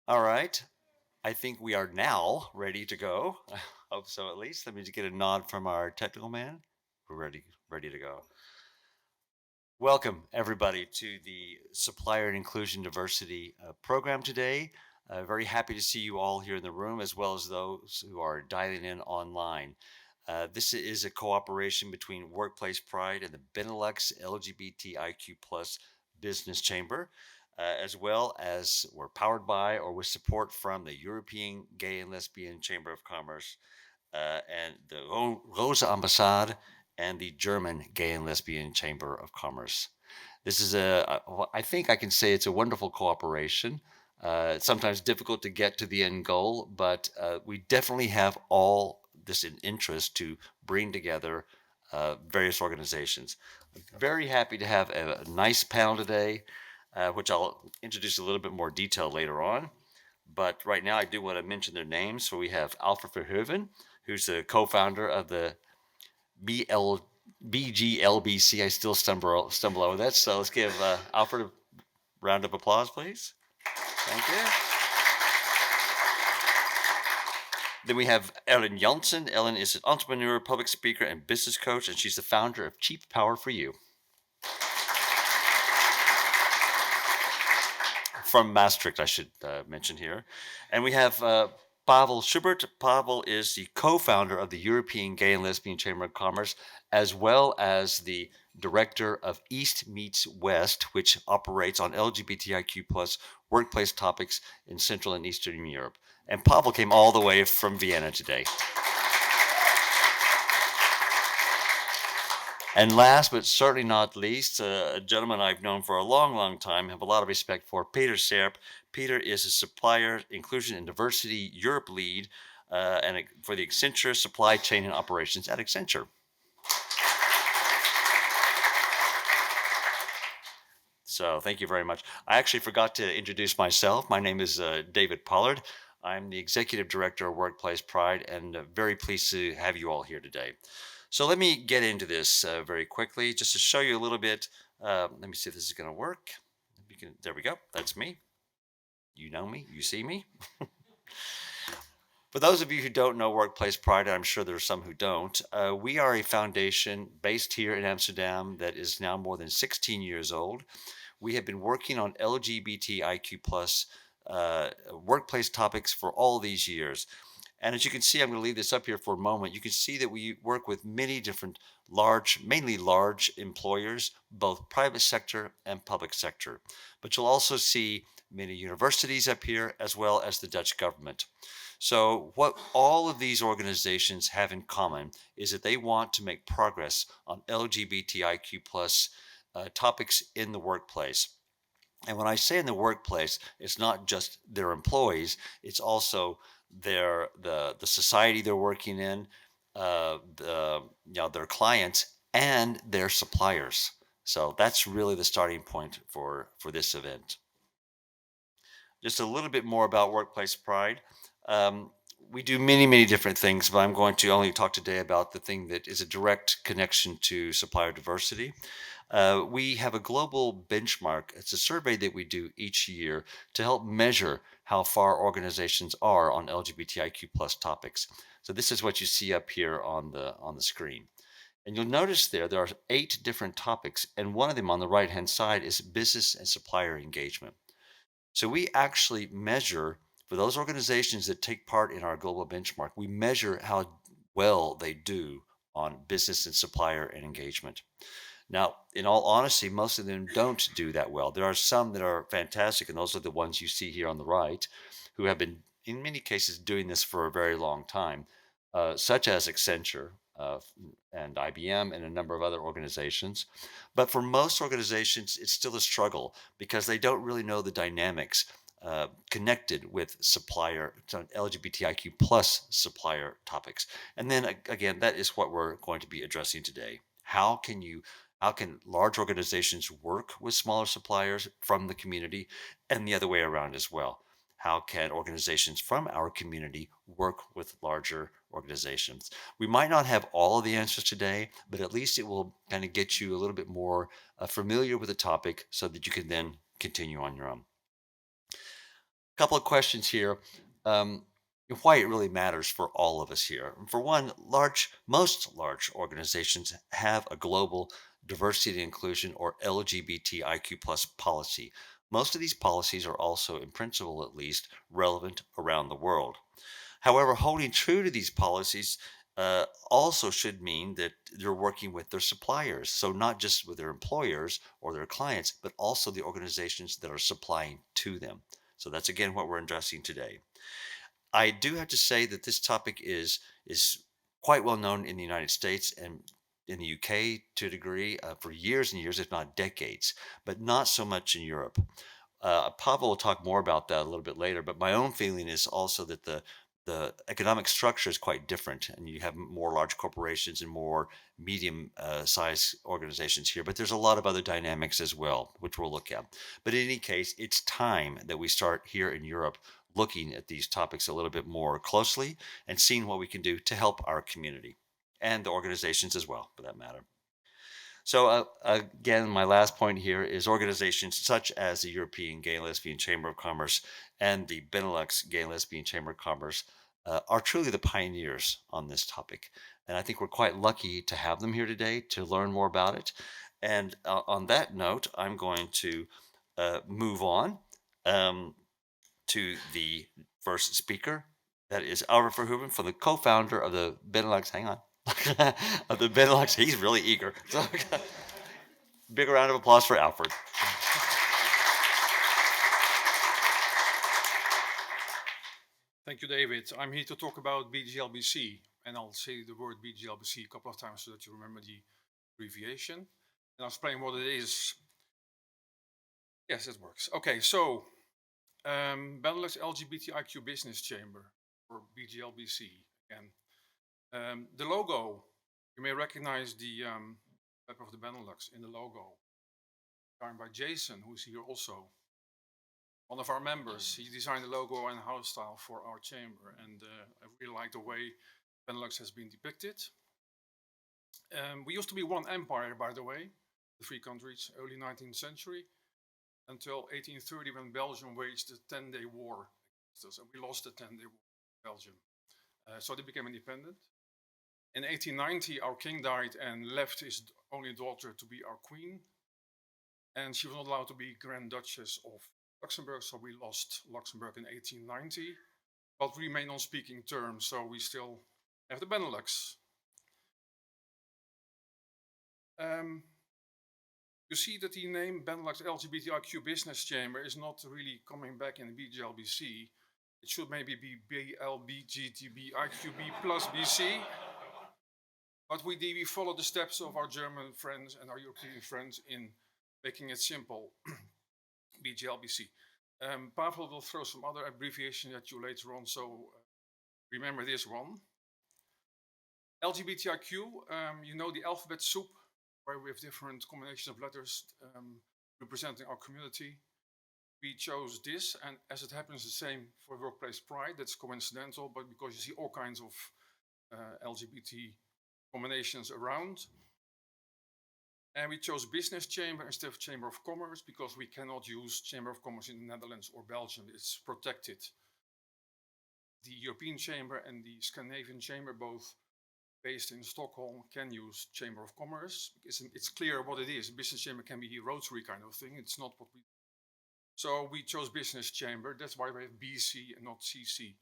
All right. I think we are now ready to go. I hope so at least. Let me just get a nod from our technical man. We're ready to go. Welcome everybody to the Supplier Inclusion Diversity program today. Very happy to see you all here in the room as well as those who are dialing in online. This is a cooperation between Workplace Pride and the BeNeLux LGBTIQ Plus Business Chamber, as well as we're powered by or with support from the European Gay and Lesbian Chamber of Commerce and the Rosa Ambassade and the German Gay and Lesbian Chamber of Commerce. This is I think I can say it's a wonderful cooperation. It's sometimes difficult to get to the end goal, but we definitely have all this in interest to bring together various organizations. Very happy to have a nice panel today, which I'll introduce a little bit more detail later on. But right now, I do want to mention their names. So we have Alfred Verhoeven, who's the co-founder of the BL, BGLBC. I still stumble over that. So let's give Alfred a round of applause, please. Thank you. Then we have Ellen Janssen. Ellen is an entrepreneur, public speaker, and business coach, and she's the founder of Cheap Power for You from Maastricht, I should mention here. And we have Pavel Schubert. Pavel is the co-founder of the European Gay and Lesbian Chamber of Commerce, as well as the director of East Meets West, which operates on LGBTIQ plus workplace topics in Central and Eastern Europe. And Pavel came all the way from Vienna today. And last but certainly not least, a gentleman I've known for a long, long time, have a lot of respect for, Peter Serp. Peter is a Supplier Inclusion and Diversity Europe lead for the Accenture Supply Chain and Operations at Accenture. So thank you very much. I actually forgot to introduce myself. My name is David Pollard. I'm the Executive Director of Workplace Pride and very pleased to have you all here today. So let me get into this very quickly just to show you a little bit. Let me see if this is going to work. There we go. That's me. You know me. You see me. For those of you who don't know Workplace Pride, I'm sure there are some who don't, we are a foundation based here in Amsterdam that is now more than 16 years old. We have been working on LGBTIQ plus workplace topics for all these years. And as you can see, I'm going to leave this up here for a moment. You can see that we work with many different mainly large employers, both private sector and public sector. But you'll also see many universities up here, as well as the Dutch government. So what all of these organizations have in common is that they want to make progress on LGBTIQ plus topics in the workplace. And when I say in the workplace, it's not just their employees; it's also the society they're working in, their clients, and their suppliers. So that's really the starting point for this event. Just a little bit more about Workplace Pride. Um, we do many different things, but I'm going to only talk today about the thing that is a direct connection to supplier diversity. We have a global benchmark. It's a survey that we do each year to help measure how far organizations are on LGBTIQ plus topics. So this is what you see up here on the screen. And you'll notice there are 8 different topics, and one of them on the right-hand side is business and supplier engagement. So we actually measure for those organizations that take part in our global benchmark, we measure how well they do on business and supplier and engagement. Now, in all honesty, most of them don't do that well. There are some that are fantastic, and those are the ones you see here on the right, who have been, in many cases, doing this for a very long time, such as Accenture and IBM and a number of other organizations. But for most organizations, it's still a struggle because they don't really know the dynamics connected with LGBTIQ plus supplier topics. And then again, that is what we're going to be addressing today. How can large organizations work with smaller suppliers from the community and the other way around as well? How can organizations from our community work with larger organizations? We might not have all of the answers today, but at least it will kind of get you a little bit more familiar with the topic so that you can then continue on your own. Couple of questions here. Um, why it really matters for all of us here. For one, most large organizations have a global diversity and inclusion or LGBTIQ plus policy. Most of these policies are also, in principle at least, relevant around the world. However, holding true to these policies also should mean that they're working with their suppliers. So, not just with their employers or their clients, but also the organizations that are supplying to them. So, that's again what we're addressing today. I do have to say that this topic is quite well known in the United States and in the UK to a degree for years and years, if not decades, but not so much in Europe. Pavel will talk more about that a little bit later, but my own feeling is also that the economic structure is quite different, and you have more large corporations and more medium size organizations here. But there's a lot of other dynamics as well, which we'll look at. But in any case, it's time that we start here in Europe looking at these topics a little bit more closely and seeing what we can do to help our community and the organizations as well, for that matter. So, again, my last point here is organizations such as the European Gay and Lesbian Chamber of Commerce and the BeNeLux Gay and Lesbian Chamber of Commerce are truly the pioneers on this topic. And I think we're quite lucky to have them here today to learn more about it. And on that note, I'm going to move on um, to the first speaker. That is Albert Verhoeven, from the co-founder of the BeNeLux. Hang on. Of the BeNeLux. He's really eager. So, big round of applause for Alfred. Thank you, David. I'm here to talk about BGLBC, and I'll say the word BGLBC a couple of times so that you remember the abbreviation. And I'll explain what it is. Yes, it works. Okay, so BeNeLux LGBTIQ Business Chamber, or BGLBC again. The logo, you may recognize the type of the BeNeLux in the logo, designed by Jason, who's here also. One of our members, he designed the logo and house style for our chamber, and I really like the way BeNeLux has been depicted. We used to be one empire, by the way, the three countries, early 19th century, until 1830 when Belgium waged the 10-day war against us, and we lost the 10-day war in Belgium. So they became independent. In 1890, our king died and left his only daughter to be our queen, and she was not allowed to be Grand Duchess of Luxembourg, so we lost Luxembourg in 1890, but we remain on speaking terms, so we still have the BeNeLux. You see that the name BeNeLux LGBTIQ Business Chamber is not really coming back in BGLBC. It should maybe be BLBGTBIQB plus BC. But we follow the steps of our German friends and our European friends in making it simple. BGLBC. Pavel will throw some other abbreviation at you later on, so remember this one. LGBTIQ, you know the alphabet soup, where we have different combinations of letters representing our community. We chose this, and as it happens, the same for Workplace Pride. That's coincidental, but because you see all kinds of LGBT combinations around. And we chose Business Chamber instead of Chamber of Commerce because we cannot use Chamber of Commerce in the Netherlands or Belgium. It's protected. The European Chamber and the Scandinavian Chamber, both based in Stockholm, can use Chamber of Commerce. It's clear what it is. Business Chamber can be a Rotary kind of thing. It's not what we... So we chose Business Chamber. That's why we have BC and not CC.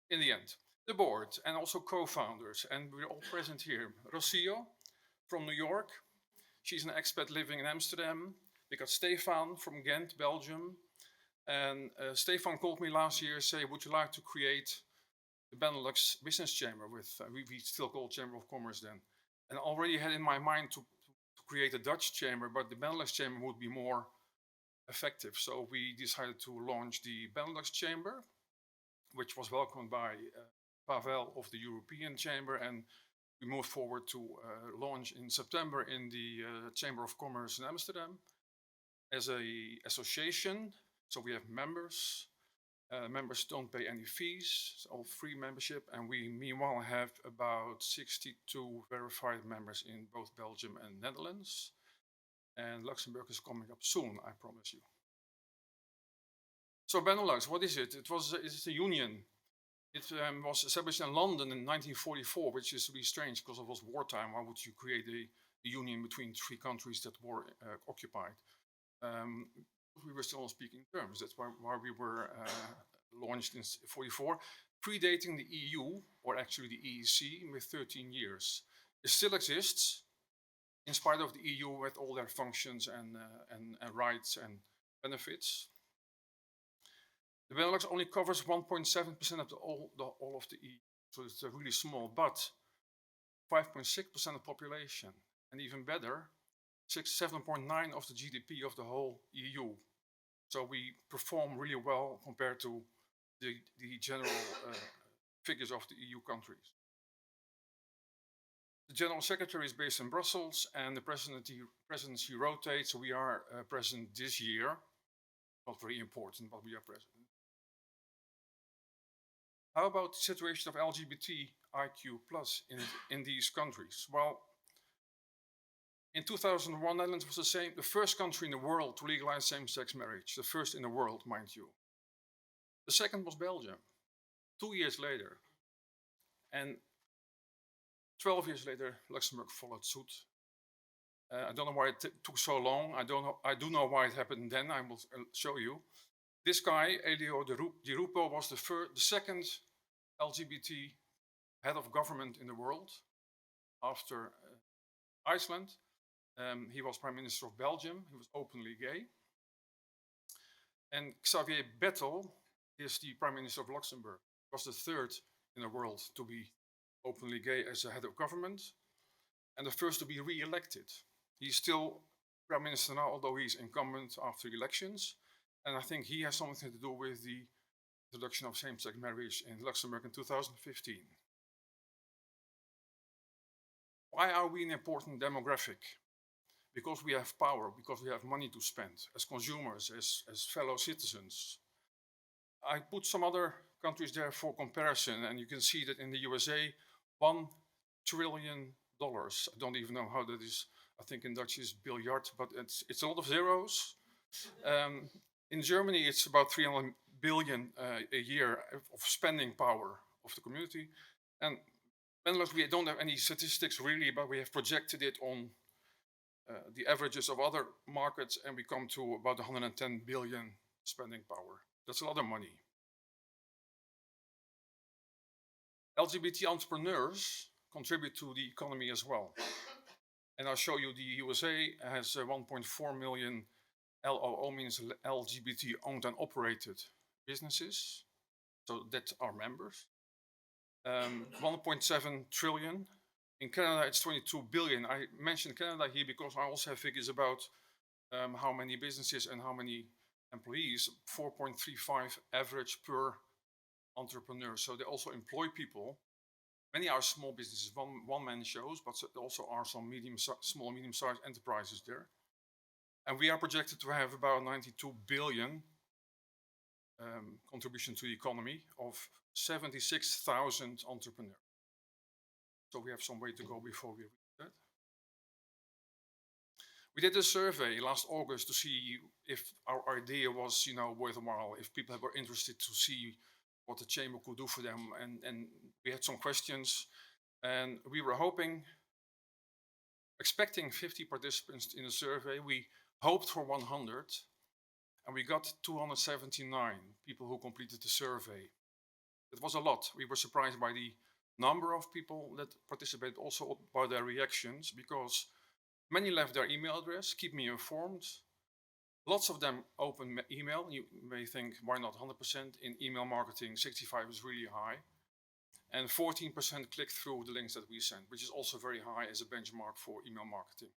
In the end, the board and also co-founders, and we're all present here. Rocio from New York. She's an expat living in Amsterdam. We got Stefan from Ghent, Belgium. And Stefan called me last year, say, would you like to create the BeNeLux Business Chamber with, we still call Chamber of Commerce then. And already had in my mind to create a Dutch chamber, but the BeNeLux Chamber would be more effective. So we decided to launch the BeNeLux Chamber, which was welcomed by Pavel of the European Chamber, and we moved forward to launch in September in the Chamber of Commerce in Amsterdam as an association. So we have members. Members don't pay any fees, it's all free membership. And we meanwhile have about 62 verified members in both Belgium and Netherlands. And Luxembourg is coming up soon, I promise you. So BeNeLux, what is it? It's a union. It was established in London in 1944, which is really strange because it was wartime. Why would you create a union between three countries that were occupied? We were still on speaking terms. That's why we were launched in 44, predating the EU, or actually the EEC, with 13 years. It still exists, in spite of the EU with all their functions and rights and benefits. The BeNeLux only covers 1.7% of all of the EU, so it's really small, but 5.6% of the population, and even better, 7.9% of the GDP of the whole EU. So we perform really well compared to the general figures of the EU countries. The General Secretary is based in Brussels, and the presidency rotates, so we are present this year. Not very important, but we are present. How about the situation of LGBTIQ plus in these countries? Well, in 2001, Netherlands was the first country in the world to legalize same-sex marriage. The first in the world, mind you. The second was Belgium, 2 years later. And 12 years later, Luxembourg followed suit. I don't know why it took so long. I do know why it happened then. I will show you. This guy, Elio Di Rupo, was the second LGBT head of government in the world after Iceland. He was Prime Minister of Belgium. He was openly gay. And Xavier Bettel is the Prime Minister of Luxembourg. He was the third in the world to be openly gay as a head of government, and the first to be re-elected. He's still Prime Minister now, although he's incumbent after elections. And I think he has something to do with the introduction of same-sex marriage in Luxembourg in 2015. Why are we an important demographic? Because we have power, because we have money to spend as consumers, as fellow citizens. I put some other countries there for comparison, and you can see that in the USA, $1 trillion. I don't even know how that is. I think in Dutch is biljart, but it's a lot of zeros. In Germany, it's about 300 billion a year of spending power of the community. And BeNeLux, we don't have any statistics really, but we have projected it on the averages of other markets, and we come to about 110 billion spending power. That's a lot of money. LGBT entrepreneurs contribute to the economy as well. And I'll show you the USA has 1.4 million LOO, means LGBT owned and operated businesses. So that are members. 1.7 trillion. In Canada, it's 22 billion. I mentioned Canada here because I also have figures about how many businesses and how many employees. 4.35 average per entrepreneur. So they also employ people. Many are small businesses, one-man shows, but there also are some small, medium-sized enterprises there. And we are projected to have about 92 billion contribution to the economy of 76,000 entrepreneurs. So we have some way to go before we reach that. We did a survey last August to see if our idea was, worthwhile, if people were interested to see what the chamber could do for them. And we had some questions, and we were expecting 50 participants in the survey. We hoped for 100, and we got 279 people who completed the survey. It was a lot. We were surprised by the number of people that participated, also by their reactions, because many left their email address, keep me informed. Lots of them open email. You may think, why not 100%? In email marketing, 65 is really high. And 14% click through the links that we send, which is also very high as a benchmark for email marketing.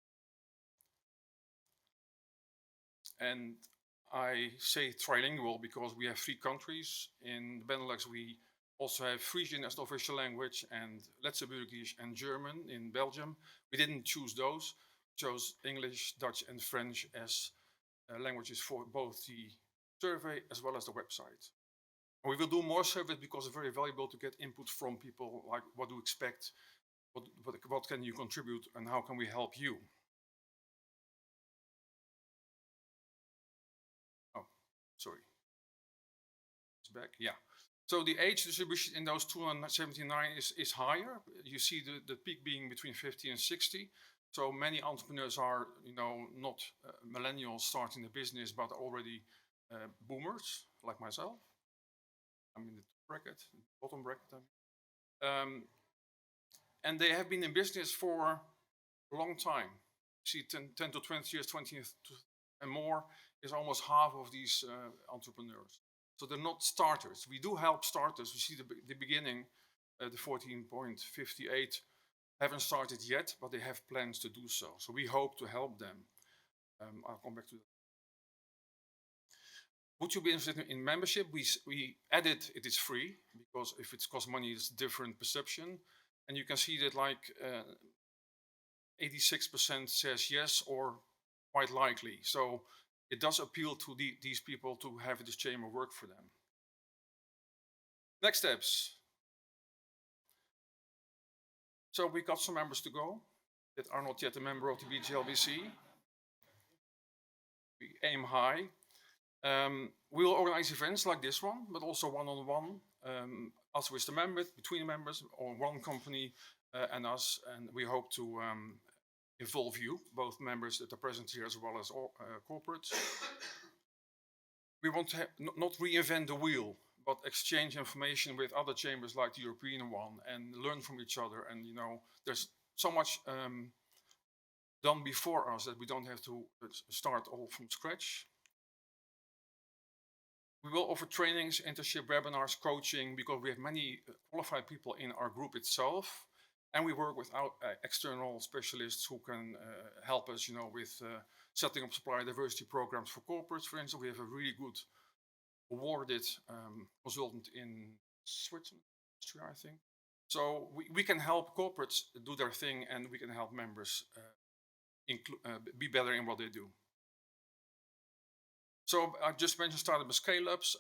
And I say trilingual because we have 3 countries. In BeNeLux, we also have Frisian as the official language, and Luxembourgish and German in Belgium. We didn't choose those. We chose English, Dutch, and French as languages for both the survey as well as the website. And we will do more surveys because it's very valuable to get input from people, like what do you expect, what can you contribute, and how can we help you? Oh, sorry. back. Yeah. So the age distribution in those 279 is higher. You see the peak being between 50 and 60. So many entrepreneurs are, not millennials starting the business, but already boomers like myself. I'm in the bracket, bottom bracket. And they have been in business for a long time. You see 10 to 20 years, 20 and more is almost half of these entrepreneurs. So they're not starters. We do help starters. We see the beginning, the 14.58 haven't started yet, but they have plans to do so. So we hope to help them. I'll come back to that. Would you be interested in membership? We added it is free, because if it costs money, it's a different perception. And you can see that like 86% says yes or quite likely. So it does appeal to these people to have this chamber work for them. Next steps. So we got some members to go that are not yet a member of the BGLBC. We aim high. We will organize events like this one, but also one-on-one, us with the members, between the members, or one company and us. And we hope to involve you, both members that are present here as well as corporates. We want to not reinvent the wheel, but exchange information with other chambers like the European one and learn from each other. And there's so much done before us that we don't have to start all from scratch. We will offer trainings, internship, webinars, coaching, because we have many qualified people in our group itself. And we work with external specialists who can help us, with setting up supplier diversity programs for corporates. For instance, we have a really good awarded consultant in Switzerland, Austria, I think. So we can help corporates do their thing, and we can help members be better in what they do. So I just mentioned startup and scale-ups.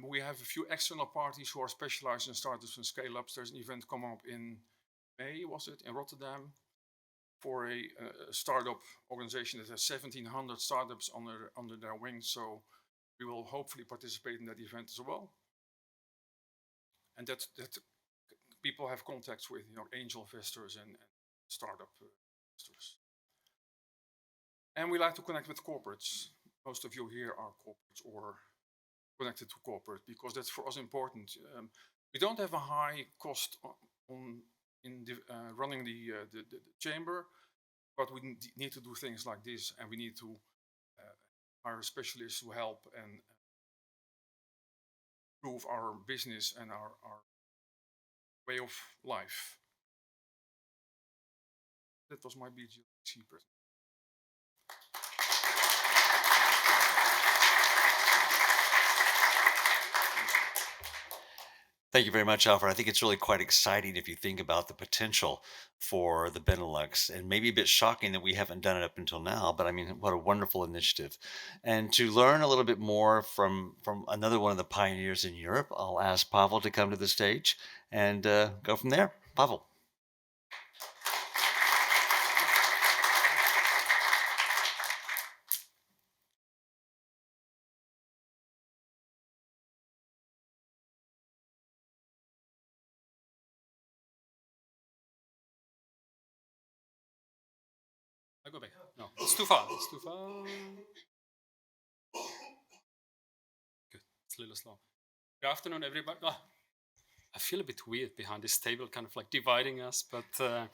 We have a few external parties who are specialized in startups and scale-ups. There's an event coming up in May, was it, in Rotterdam, for a startup organization that has 1,700 startups under their wing. So we will hopefully participate in that event as well. And that people have contacts with, angel investors and startup investors. And we like to connect with corporates. Most of you here are corporates or connected to corporate, because that's for us important. We don't have a high cost in running the chamber, but we need to do things like this, and we need to hire specialists who help and improve our business and our way of life. That was my BGLBC presentation. Thank you very much, Alfred. I think it's really quite exciting if you think about the potential for the BeNeLux, and maybe a bit shocking that we haven't done it up until now, but I mean, what a wonderful initiative. And to learn a little bit more from another one of the pioneers in Europe, I'll ask Pavel to come to the stage and go from there. Pavel. I go back. No, it's too far. It's too far. Good. It's a little slow. Good afternoon, everybody. Oh, I feel a bit weird behind this table, kind of like dividing us, but and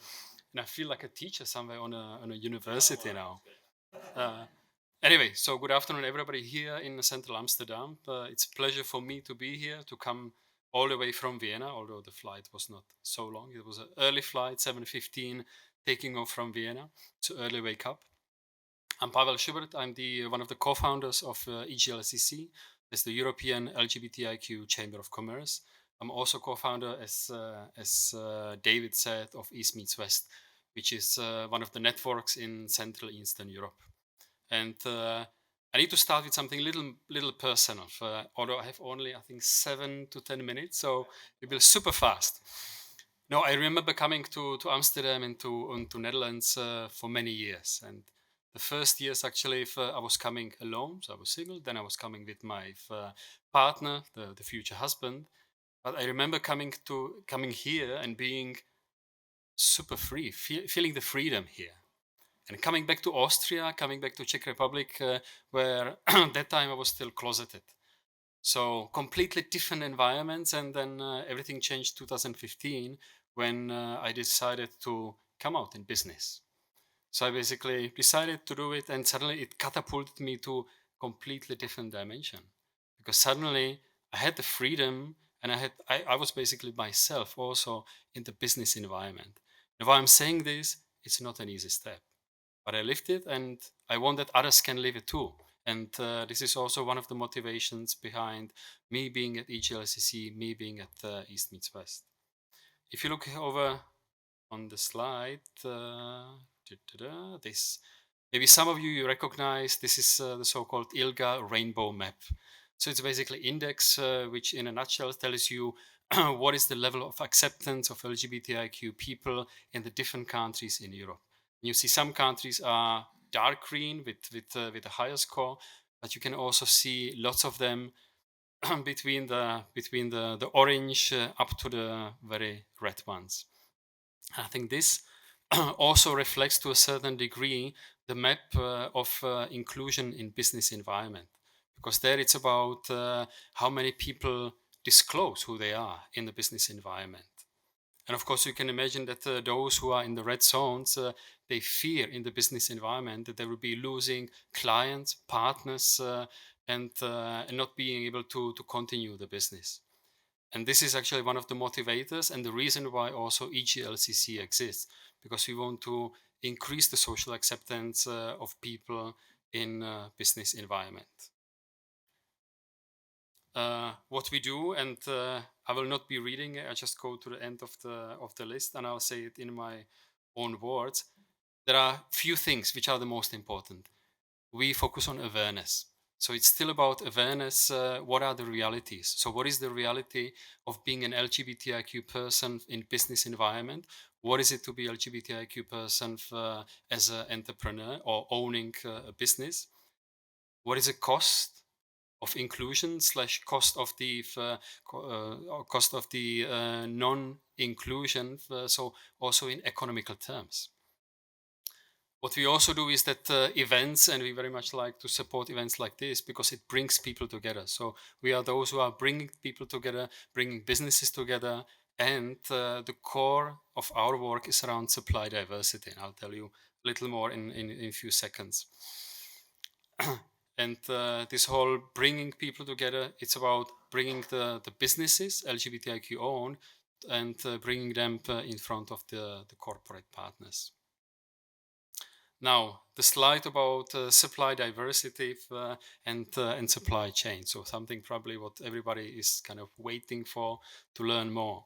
I feel like a teacher somewhere on a university now. Anyway, so good afternoon, everybody here in central Amsterdam. It's a pleasure for me to be here, to come all the way from Vienna, although the flight was not so long. It was an early flight, 7:15, taking off from Vienna. It's an early wake up. I'm Pavel Schubert. I'm one of the co-founders of EGLCC. It's the European LGBTIQ Chamber of Commerce. I'm also co-founder, as David said, of East Meets West, which is one of the networks in Central Eastern Europe. And I need to start with something little personal, although I have only, I think, 7 to 10 minutes, so it will be super fast. No, I remember coming to Amsterdam and to Netherlands for many years. And The first years actually, if I was coming alone, so I was single. Then I was coming with my partner, the future husband. But I remember coming here and being super free, feeling the freedom here. And coming back to Austria, coming back to Czech Republic, where that time I was still closeted. So completely different environments, and then everything changed 2015 when I decided to come out in business. So I basically decided to do it, and suddenly it catapulted me to completely different dimension, because suddenly I had the freedom, and I was basically myself also in the business environment. And why I'm saying this, it's not an easy step, but I lived it, and I want that others can live it too. And this is also one of the motivations behind me being at EGLCC, me being at East Meets West. If you look over on the slide, this, maybe some of you recognize, this is the so-called ILGA rainbow map. So it's basically index which in a nutshell tells you what is the level of acceptance of LGBTIQ people in the different countries in Europe. You see some countries are dark green with a higher score, but you can also see lots of them between the orange up to the very red ones. I think this also reflects to a certain degree the map of inclusion in business environment, because there it's about how many people disclose who they are in the business environment. And of course, you can imagine that those who are in the red zones, they fear in the business environment that they will be losing clients, partners, and not being able to continue the business. And this is actually one of the motivators and the reason why also EGLCC exists, because we want to increase the social acceptance of people in business environment. What we do, and I will not be reading it, I just go to the end of the list and I'll say it in my own words. There are few things which are the most important. We focus on awareness. So it's still about awareness. What are the realities? So what is the reality of being an LGBTIQ person in business environment? What is it to be LGBTIQ person as an entrepreneur or owning a business? What is the cost of inclusion / cost of the non-inclusion? So also in economical terms. What we also do is that events, and we very much like to support events like this because it brings people together. So we are those who are bringing people together, bringing businesses together, and the core of our work is around supply diversity. And I'll tell you a little more in a few seconds. And this whole bringing people together, it's about bringing the businesses, LGBTIQ owned, and bringing them in front of the corporate partners. Now, the slide about supply diversity and supply chain. So something probably what everybody is kind of waiting for to learn more.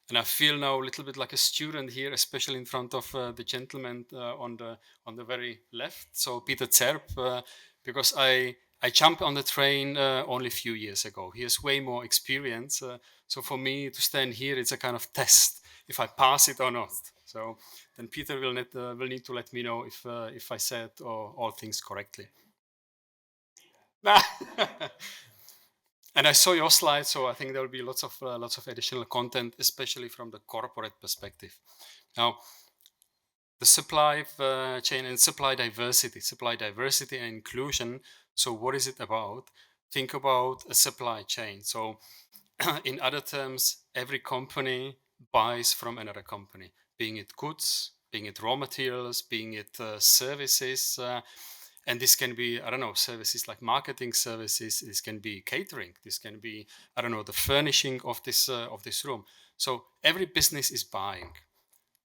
And I feel now a little bit like a student here, especially in front of the gentleman on the very left. So Peter Zerb, because I jumped on the train only a few years ago. He has way more experience. So for me to stand here, it's a kind of test if I pass it or not. So then Peter will need to let me know if I said all things correctly. And I saw your slide, so I think there will be lots of additional content, especially from the corporate perspective. Now, the supply chain and supply diversity and inclusion. So what is it about? Think about a supply chain. So in other terms, every company buys from another company, being it goods, being it raw materials, being it services. And this can be, I don't know, services like marketing services. This can be catering. This can be, I don't know, the furnishing of this room. So every business is buying.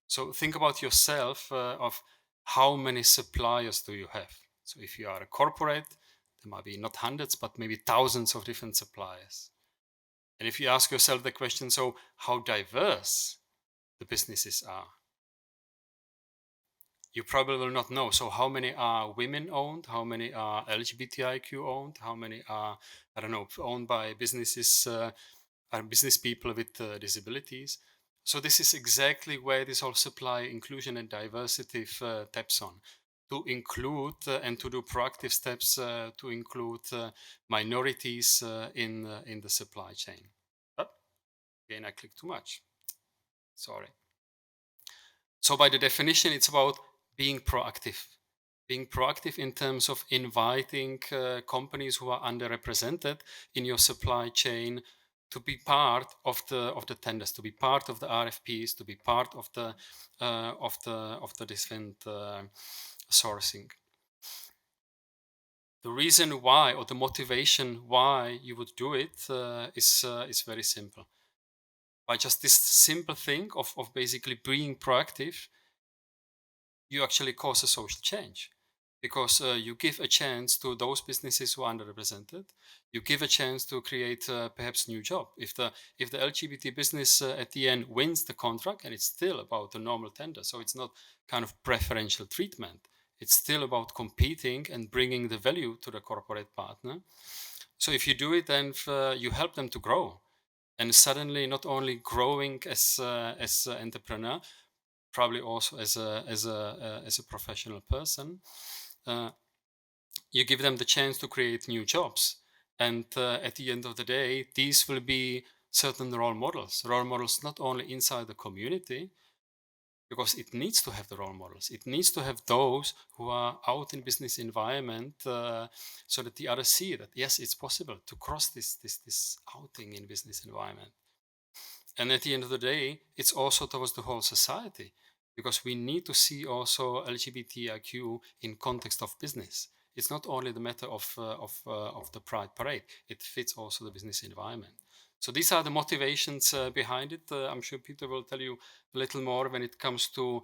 So think about yourself of how many suppliers do you have? So if you are a corporate, there might be not hundreds, but maybe thousands of different suppliers. And if you ask yourself the question, so how diverse the businesses are? You probably will not know. So how many are women owned? How many are LGBTIQ owned? How many are, I don't know, owned by businesses, are business people with disabilities? So this is exactly where this whole supply inclusion and diversity taps on. to include and to do proactive steps to include minorities in the supply chain. But again, I clicked too much. Sorry. So by the definition, it's about being proactive. Being proactive in terms of inviting companies who are underrepresented in your supply chain to be part of the tenders, to be part of the RFPs, to be part of the different sourcing. The reason why, or the motivation why you would do it is very simple. By just this simple thing of basically being proactive, you actually cause a social change, because you give a chance to those businesses who are underrepresented. You give a chance to create perhaps new job. If the LGBT business at the end wins the contract, and it's still about the normal tender, so it's not kind of preferential treatment. It's still about competing and bringing the value to the corporate partner. So if you do it, then you help them to grow, and suddenly not only growing as an entrepreneur, probably also as a professional person, you give them the chance to create new jobs. And at the end of the day, these will be certain role models not only inside the community, because it needs to have the role models. It needs to have those who are out in business environment, so that the others see that, yes, it's possible to cross this outing in business environment. And at the end of the day, it's also towards the whole society, because we need to see also LGBTIQ in context of business. It's not only the matter of the Pride Parade, it fits also the business environment. So these are the motivations behind it. I'm sure Peter will tell you a little more when it comes to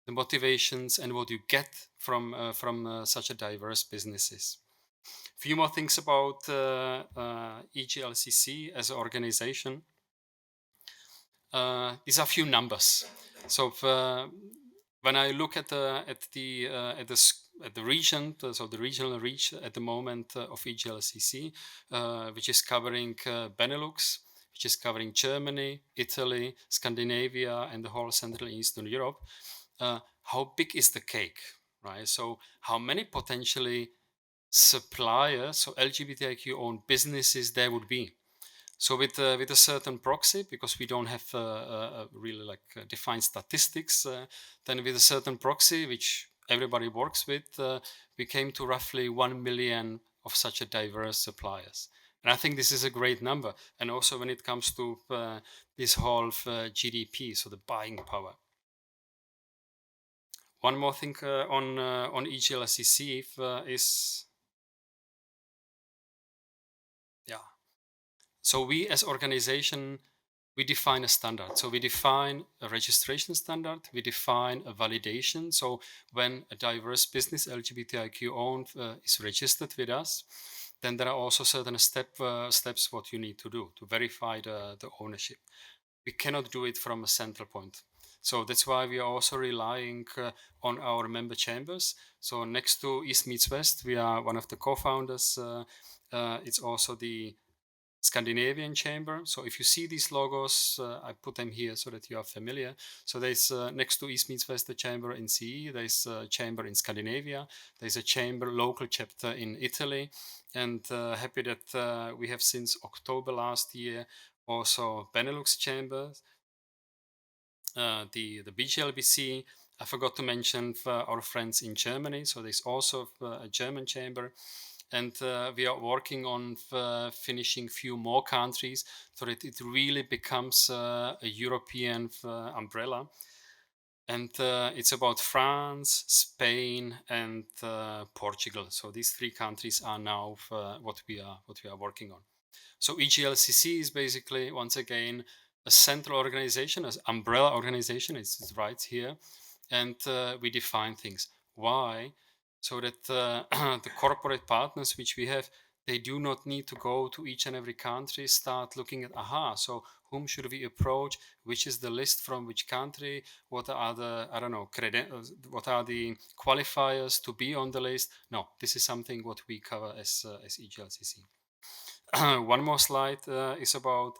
the motivations and what you get from such a diverse businesses. A few more things about EGLCC as an organization. These are a few numbers. So when I look at the region, so the regional reach at the moment of EGLCC, which is covering BeNeLux, which is covering Germany, Italy, Scandinavia, and the whole Central and Eastern Europe. How big is the cake, right? So how many potentially suppliers, so LGBTIQ-owned businesses there would be? So with a certain proxy, because we don't have really like defined statistics, then with a certain proxy, which everybody works with, we came to roughly 1 million of such a diverse suppliers. And I think this is a great number. And also when it comes to this whole GDP, so the buying power. One more thing on EGLCC is, yeah. So we as organization, we define a standard. So we define a registration standard, we define a validation. So when a diverse business, LGBTIQ owned, is registered with us, then there are also certain steps what you need to do to verify the ownership. We cannot do it from a central point. So that's why we are also relying on our member chambers. So next to East Meets West, we are one of the co-founders. It's also the Scandinavian Chamber. So if you see these logos, I put them here so that you are familiar. So there's next to East Meets West, the chamber in CE, there's a chamber in Scandinavia, there's a chamber, local chapter in Italy, and happy that we have since October last year also BeNeLux Chambers, the BGLBC. I forgot to mention our friends in Germany, so there's also a German chamber. And we are working on finishing few more countries so that it really becomes a European umbrella. And it's about France, Spain, and Portugal. So these three countries are now what we are working on. So EGLCC is basically, once again, a central organization, an umbrella organization. It's right here, and we define things. Why? So that the corporate partners which we have, they do not need to go to each and every country, start looking at, so whom should we approach? Which is the list from which country? What are the, I don't know, what are the qualifiers to be on the list? No, this is something what we cover as EGLCC. One more slide is about,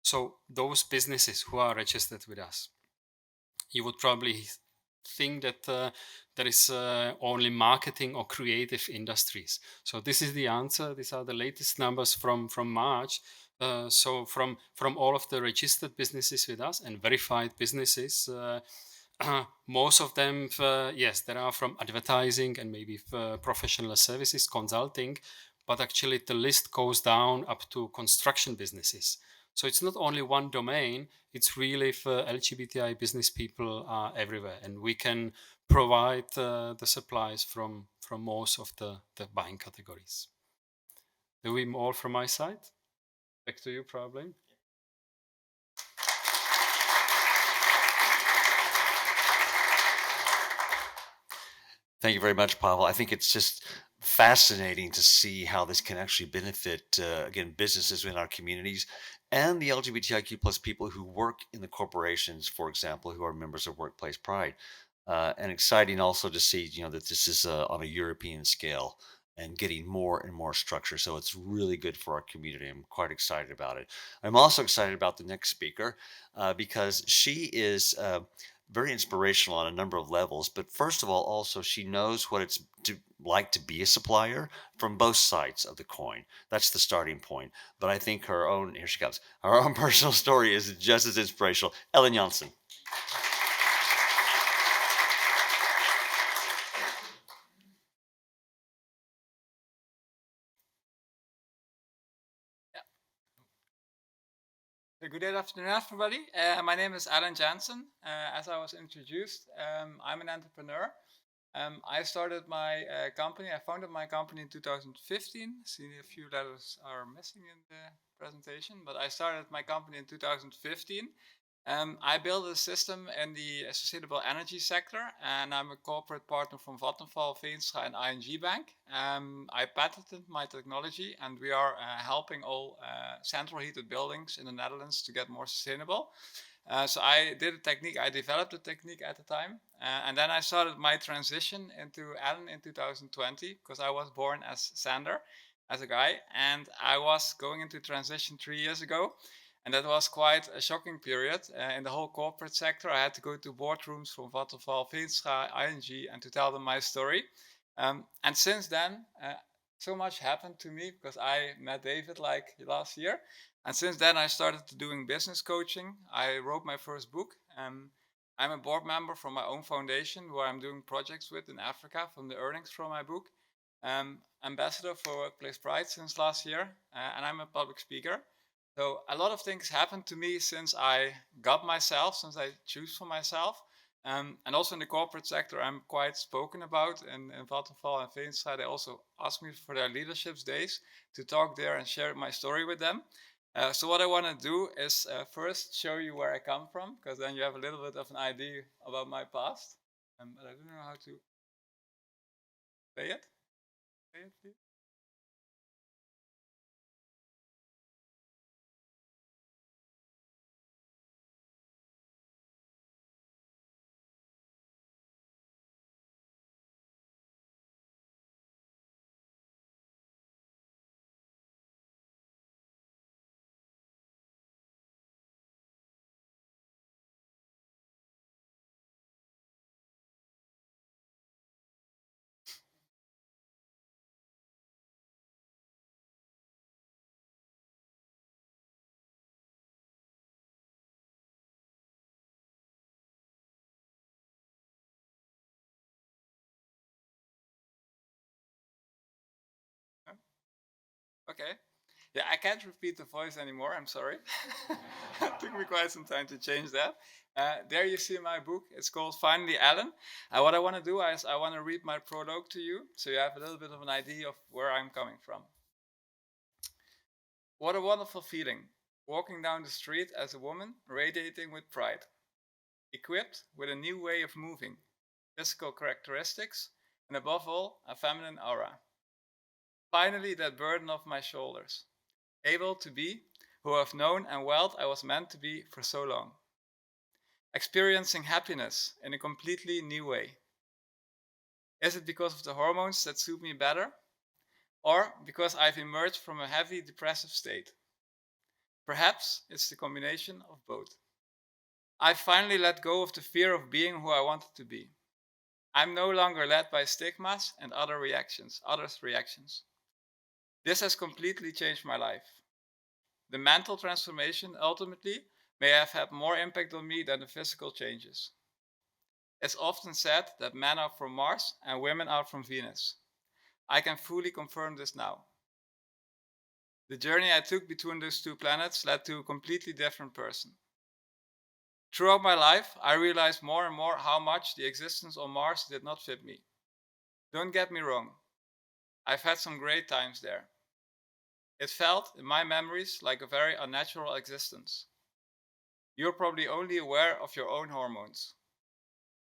so those businesses who are registered with us. You would probably think that there is only marketing or creative industries. So this is the answer. These are the latest numbers from March. So from all of the registered businesses with us and verified businesses, most of them, yes, there are from advertising and maybe professional services, consulting, but actually the list goes down up to construction businesses. So it's not only one domain, it's really for LGBTI business people are everywhere, and we can provide the supplies from most of the buying categories. Do we more from my side? Back to you, probably. Thank you very much, Pavel. I think it's just fascinating to see how this can actually benefit, again, businesses in our communities and the LGBTIQ plus people who work in the corporations, for example, who are members of Workplace Pride. And exciting also to see, that this is on a European scale and getting more and more structure. So it's really good for our community. I'm quite excited about it. I'm also excited about the next speaker because she is very inspirational on a number of levels. But first of all, also she knows what it's like to be a supplier from both sides of the coin. That's the starting point. But I think her own, here she comes, her own personal story is just as inspirational. Ellen Janssen. Good afternoon, everybody. My name is Alan Jansen. As I was introduced, I'm an entrepreneur. I started my company. I founded my company in 2015. See, a few letters are missing in the presentation, but I started my company in 2015. I built a system in the sustainable energy sector, and I'm a corporate partner from Vattenfall, Veenstra, and ING Bank. I patented my technology, and we are helping all central heated buildings in the Netherlands to get more sustainable. So I did a technique, I developed a technique at the time, and then I started my transition into Ellen in 2020, because I was born as Sander, as a guy, and I was going into transition 3 years ago. And that was quite a shocking period in the whole corporate sector. I had to go to boardrooms from Vattenfall, Veenstra, ING, and to tell them my story. And since then, so much happened to me because I met David like last year. And since then, I started doing business coaching. I wrote my first book. I'm a board member from my own foundation where I'm doing projects with in Africa from the earnings from my book. Ambassador for Workplace Pride since last year, and I'm a public speaker. So a lot of things happened to me since I got myself, since I choose for myself. And also in the corporate sector, I'm quite spoken about. In Vattenfall and Veenstra, they also ask me for their leadership days to talk there and share my story with them. So what I want to do is first show you where I come from, because then you have a little bit of an idea about my past. But I don't know how to play it. Play it, please. Okay. Yeah, I can't repeat the voice anymore. I'm sorry. It took me quite some time to change that. There you see my book. It's called Finally Ellen. What I want to do is I want to read my prologue to you so you have a little bit of an idea of where I'm coming from. What a wonderful feeling, walking down the street as a woman radiating with pride, equipped with a new way of moving, physical characteristics, and above all, a feminine aura. Finally, that burden off my shoulders, able to be who I've known and well I was meant to be for so long. Experiencing happiness in a completely new way. Is it because of the hormones that suit me better? Or because I've emerged from a heavy depressive state? Perhaps it's the combination of both. I finally let go of the fear of being who I wanted to be. I'm no longer led by stigmas and others' reactions. This has completely changed my life. The mental transformation ultimately may have had more impact on me than the physical changes. It's often said that men are from Mars and women are from Venus. I can fully confirm this now. The journey I took between those two planets led to a completely different person. Throughout my life, I realized more and more how much the existence on Mars did not fit me. Don't get me wrong, I've had some great times there. It felt, in my memories, like a very unnatural existence. You're probably only aware of your own hormones.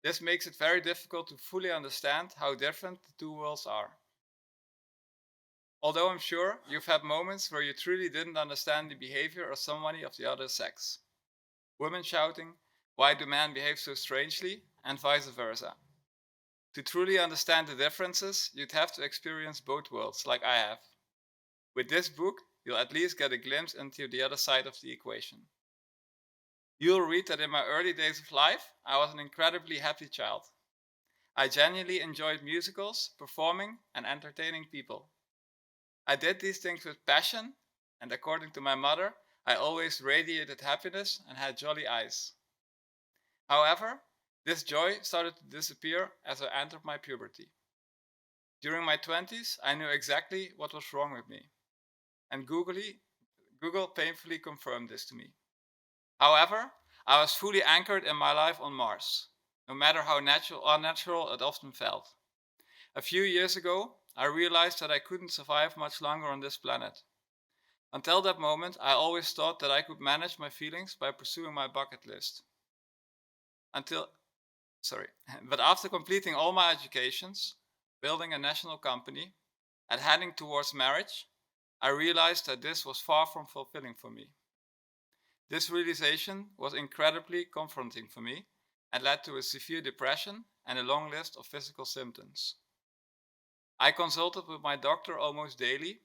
This makes it very difficult to fully understand how different the two worlds are. Although I'm sure you've had moments where you truly didn't understand the behavior of somebody of the other sex. Women shouting, "Why do men behave so strangely?" and vice versa. To truly understand the differences, you'd have to experience both worlds like I have. With this book, you'll at least get a glimpse into the other side of the equation. You'll read that in my early days of life, I was an incredibly happy child. I genuinely enjoyed musicals, performing, and entertaining people. I did these things with passion, and according to my mother, I always radiated happiness and had jolly eyes. However, this joy started to disappear as I entered my puberty. During my 20s, I knew exactly what was wrong with me, and Google painfully confirmed this to me. However, I was fully anchored in my life on Mars, no matter how unnatural it often felt. A few years ago, I realized that I couldn't survive much longer on this planet. Until that moment, I always thought that I could manage my feelings by pursuing my bucket list. But after completing all my educations, building a national company, and heading towards marriage, I realized that this was far from fulfilling for me. This realization was incredibly confronting for me and led to a severe depression and a long list of physical symptoms. I consulted with my doctor almost daily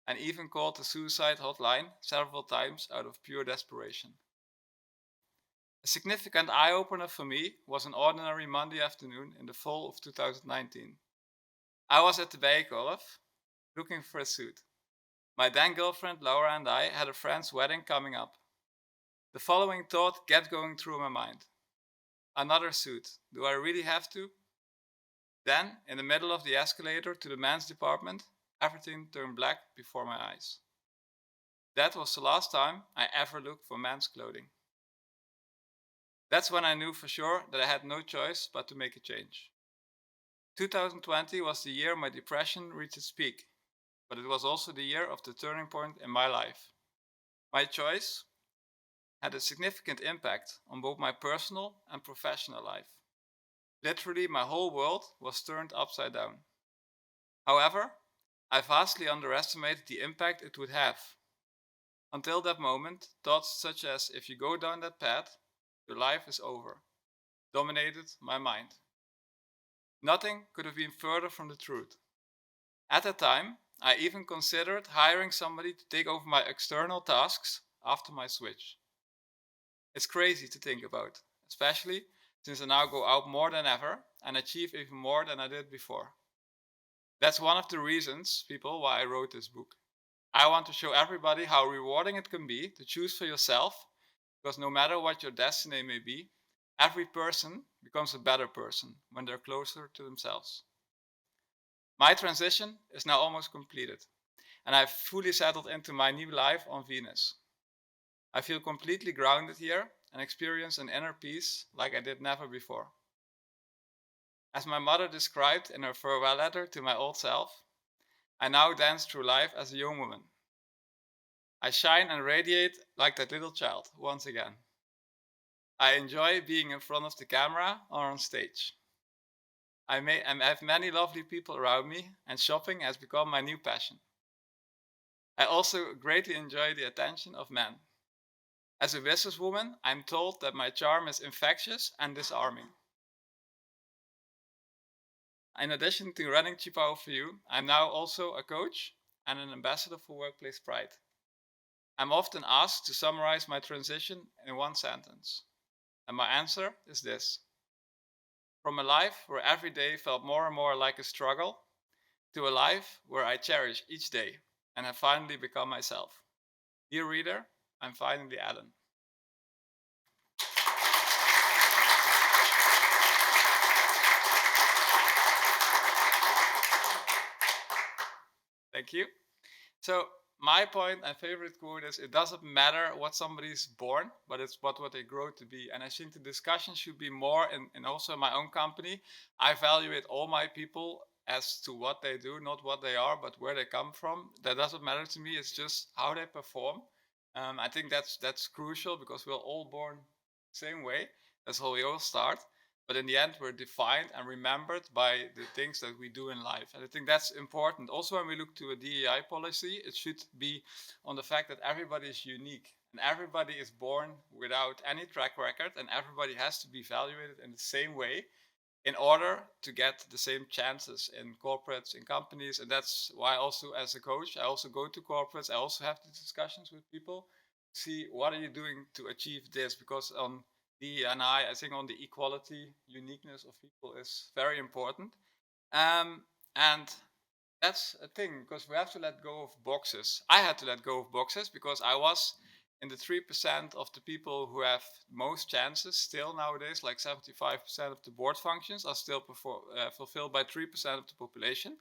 and even called the suicide hotline several times out of pure desperation. A significant eye-opener for me was an ordinary Monday afternoon in the fall of 2019. I was at the Bijenkorf looking for a suit. My then girlfriend Laura and I had a friend's wedding coming up. The following thought kept going through my mind. Another suit. Do I really have to? Then, in the middle of the escalator to the men's department, everything turned black before my eyes. That was the last time I ever looked for men's clothing. That's when I knew for sure that I had no choice but to make a change. 2020 was the year my depression reached its peak, but it was also the year of the turning point in my life. My choice had a significant impact on both my personal and professional life. Literally, my whole world was turned upside down. However, I vastly underestimated the impact it would have. Until that moment, thoughts such as "if you go down that path, your life is over," dominated my mind. Nothing could have been further from the truth. At that time, I even considered hiring somebody to take over my external tasks after my switch. It's crazy to think about, especially since I now go out more than ever and achieve even more than I did before. That's one of the reasons, people, why I wrote this book. I want to show everybody how rewarding it can be to choose for yourself, because no matter what your destiny may be, every person becomes a better person when they're closer to themselves. My transition is now almost completed, and I've fully settled into my new life on Venus. I feel completely grounded here and experience an inner peace like I did never before. As my mother described in her farewell letter to my old self, I now dance through life as a young woman. I shine and radiate like that little child once again. I enjoy being in front of the camera or on stage. I have many lovely people around me, and shopping has become my new passion. I also greatly enjoy the attention of men. As a businesswoman, I'm told that my charm is infectious and disarming. In addition to running Cheap Power for You, I'm now also a coach and an ambassador for Workplace Pride. I'm often asked to summarize my transition in one sentence. And my answer is this. From a life where every day felt more and more like a struggle, to a life where I cherish each day and have finally become myself. Dear reader, I'm finally Alan. Thank you. So my point and favorite quote is, it doesn't matter what somebody's born, but it's what they grow to be. And I think the discussion should be more, and also in my own company, I evaluate all my people as to what they do, not what they are, but where they come from. That doesn't matter to me. It's just how they perform. I think that's crucial, because we're all born the same way. That's how we all start. But in the end, we're defined and remembered by the things that we do in life. And I think that's important. Also, when we look to a DEI policy, it should be on the fact that everybody is unique and everybody is born without any track record, and everybody has to be evaluated in the same way in order to get the same chances in corporates, in companies. And that's why also, as a coach, I also go to corporates. I also have these discussions with people, see what are you doing to achieve this, because on I think on the equality, uniqueness of people is very important. And that's a thing, because we have to let go of boxes. I had to let go of boxes because I was in the 3% of the people who have most chances still nowadays. Like 75% of the board functions are still fulfilled by 3% of the population.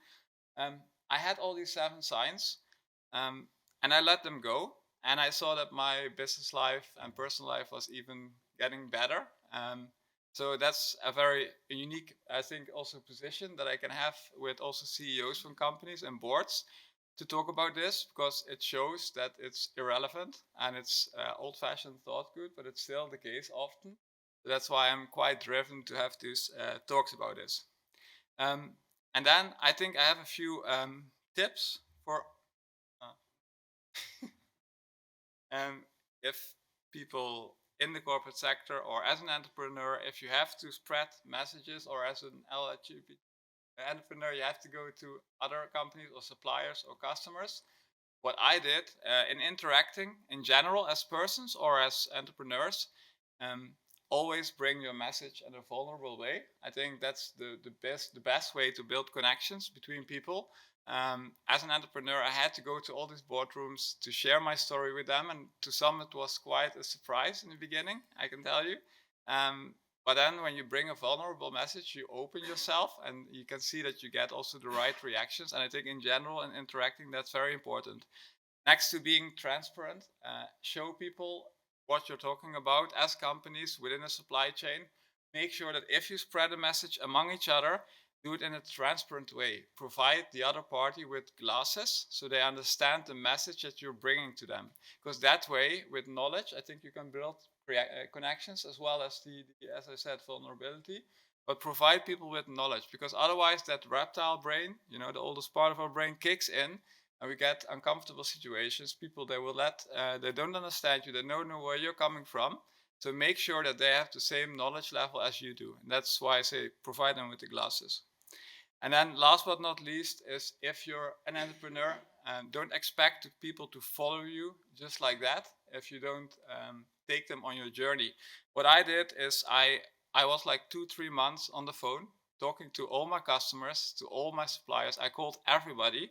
I had all these 7 signs, and I let them go. And I saw that my business life and personal life was even getting better. So that's a very unique, I think, also position that I can have with also CEOs from companies and boards to talk about this, because it shows that it's irrelevant and it's old-fashioned thought good, but it's still the case often. So that's why I'm quite driven to have these talks about this. And then I think I have a few tips for if people in the corporate sector or as an entrepreneur, if you have to spread messages, or as an LGBT entrepreneur, you have to go to other companies or suppliers or customers. What I did in interacting in general as persons or as entrepreneurs, always bring your message in a vulnerable way. I think that's the best way to build connections between people. As an entrepreneur, I had to go to all these boardrooms to share my story with them, and to some it was quite a surprise in the beginning, I can tell you. But then when you bring a vulnerable message, you open yourself, and you can see that you get also the right reactions. And I think in general, in interacting, that's very important. Next to being transparent, show people what you're talking about as companies within a supply chain. Make sure that if you spread a message among each other, do it in a transparent way. Provide the other party with glasses so they understand the message that you're bringing to them. Because that way, with knowledge, I think you can build connections, as well as as I said, vulnerability. But provide people with knowledge, because otherwise that reptile brain, the oldest part of our brain, kicks in, and we get uncomfortable situations. People, they don't understand you, they don't know where you're coming from. So make sure that they have the same knowledge level as you do. And that's why I say provide them with the glasses. And then last but not least is, if you're an entrepreneur, don't expect people to follow you just like that if you don't take them on your journey. What I did is I was like 2-3 months on the phone talking to all my customers, to all my suppliers. I called everybody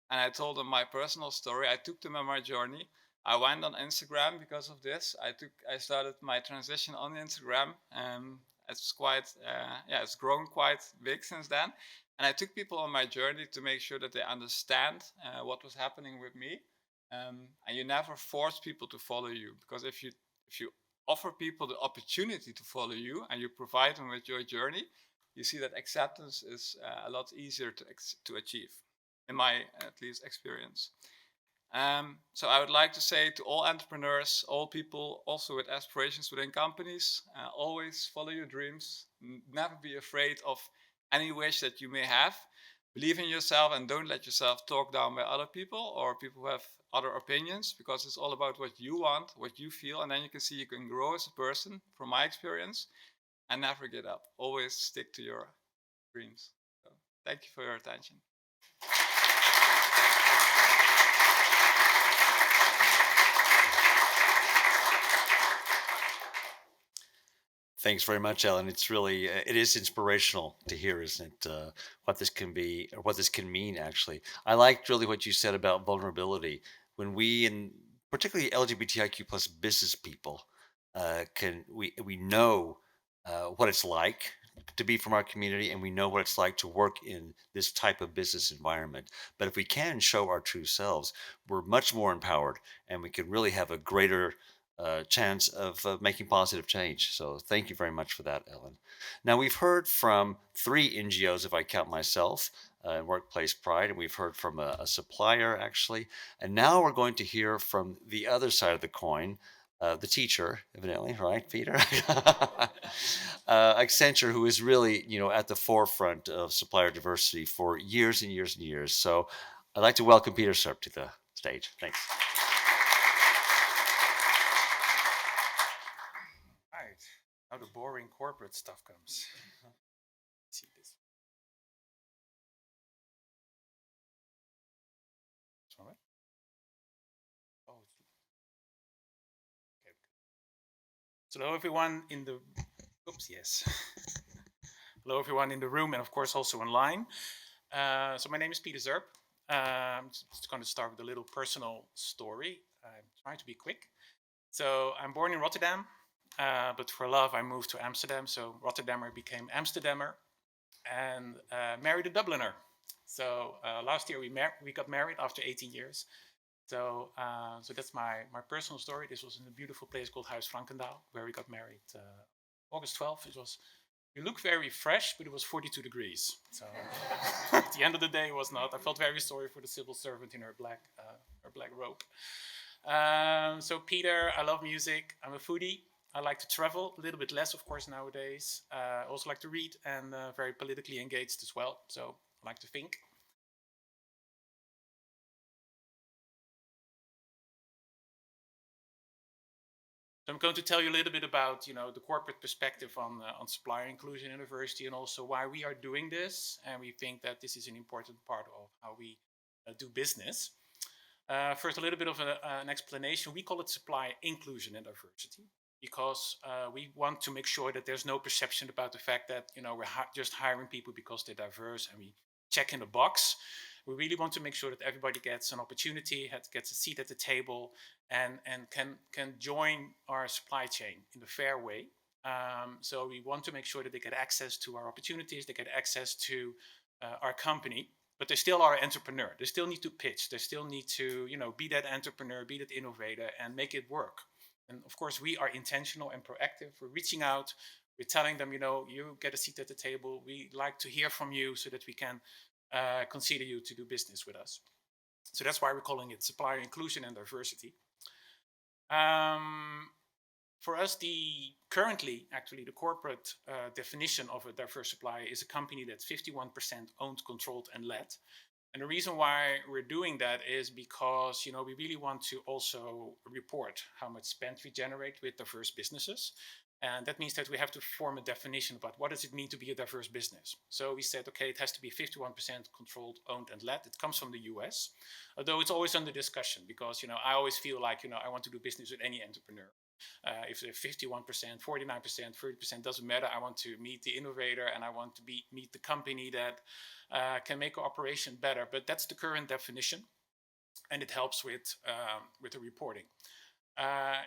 and I told them my personal story. I took them on my journey. I went on Instagram because of this. I started my transition on Instagram. It's grown quite big since then. And I took people on my journey to make sure that they understand what was happening with me. And you never force people to follow you, because if you offer people the opportunity to follow you and you provide them with your journey, you see that acceptance is a lot easier to achieve, in my at least experience. So I would like to say to all entrepreneurs, all people also with aspirations within companies, always follow your dreams. Never be afraid of any wish that you may have. Believe in yourself and don't let yourself talk down by other people or people who have other opinions, because it's all about what you want, what you feel, and then you can see you can grow as a person, from my experience, and never give up. Always stick to your dreams. So, thank you for your attention. Thanks very much, Ellen. It's really it is inspirational to hear, isn't it? What this can be, or what this can mean. Actually, I liked really what you said about vulnerability. When we, and particularly LGBTIQ plus business people, can we know what it's like to be from our community, and we know what it's like to work in this type of business environment. But if we can show our true selves, we're much more empowered, and we can really have a greater chance of making positive change. So thank you very much for that, Ellen. Now we've heard from three NGOs, if I count myself, in Workplace Pride, and we've heard from a supplier actually, and now we're going to hear from the other side of the coin, the teacher, evidently, right, Peter? Accenture, who is really, at the forefront of supplier diversity for years and years and years. So I'd like to welcome Peter Serp to the stage. Thanks. Right. Now the boring corporate stuff comes. See this. This one, right? Oh, okay. So hello everyone in the oops, yes. Hello everyone in the room and of course also online. So my name is Peter Zerp. I'm just going to start with a little personal story. I'm trying to be quick. So I'm born in Rotterdam. But for love, I moved to Amsterdam. So Rotterdammer became Amsterdammer and married a Dubliner. So last year we got married after 18 years. So that's my personal story. This was in a beautiful place called Huis Frankendaal, where we got married August 12th. We look very fresh, but it was 42 degrees. So at the end of the day, it was not. I felt very sorry for the civil servant in her black robe. So Peter, I love music. I'm a foodie. I like to travel, a little bit less, of course, nowadays. I also like to read and very politically engaged as well. So I like to think. So I'm going to tell you a little bit about, the corporate perspective on supplier inclusion and diversity, and also why we are doing this. And we think that this is an important part of how we do business. First, a little bit of an explanation. We call it supplier inclusion and diversity because we want to make sure that there's no perception about the fact that we're just hiring people because they're diverse and we check in the box. We really want to make sure that everybody gets an opportunity, gets a seat at the table, and can join our supply chain in a fair way. So we want to make sure that they get access to our opportunities, they get access to our company, but they still are an entrepreneur. They still need to pitch. They still need to be that entrepreneur, be that innovator, and make it work. And of course, we are intentional and proactive. We're reaching out. We're telling them, you get a seat at the table. We like to hear from you so that we can consider you to do business with us. So that's why we're calling it supplier inclusion and diversity. For us, currently, the corporate definition of a diverse supplier is a company that's 51% owned, controlled, and led. And the reason why we're doing that is because we really want to also report how much spend we generate with diverse businesses. And that means that we have to form a definition about what does it mean to be a diverse business. So we said, okay, it has to be 51% controlled, owned, and led. It comes from the US, although it's always under discussion because, I always feel like, I want to do business with any entrepreneur. If they're 51%, 49%, 30%, doesn't matter. I want to meet the innovator and I want to meet the company that can make our operation better. But that's the current definition, and it helps with the reporting.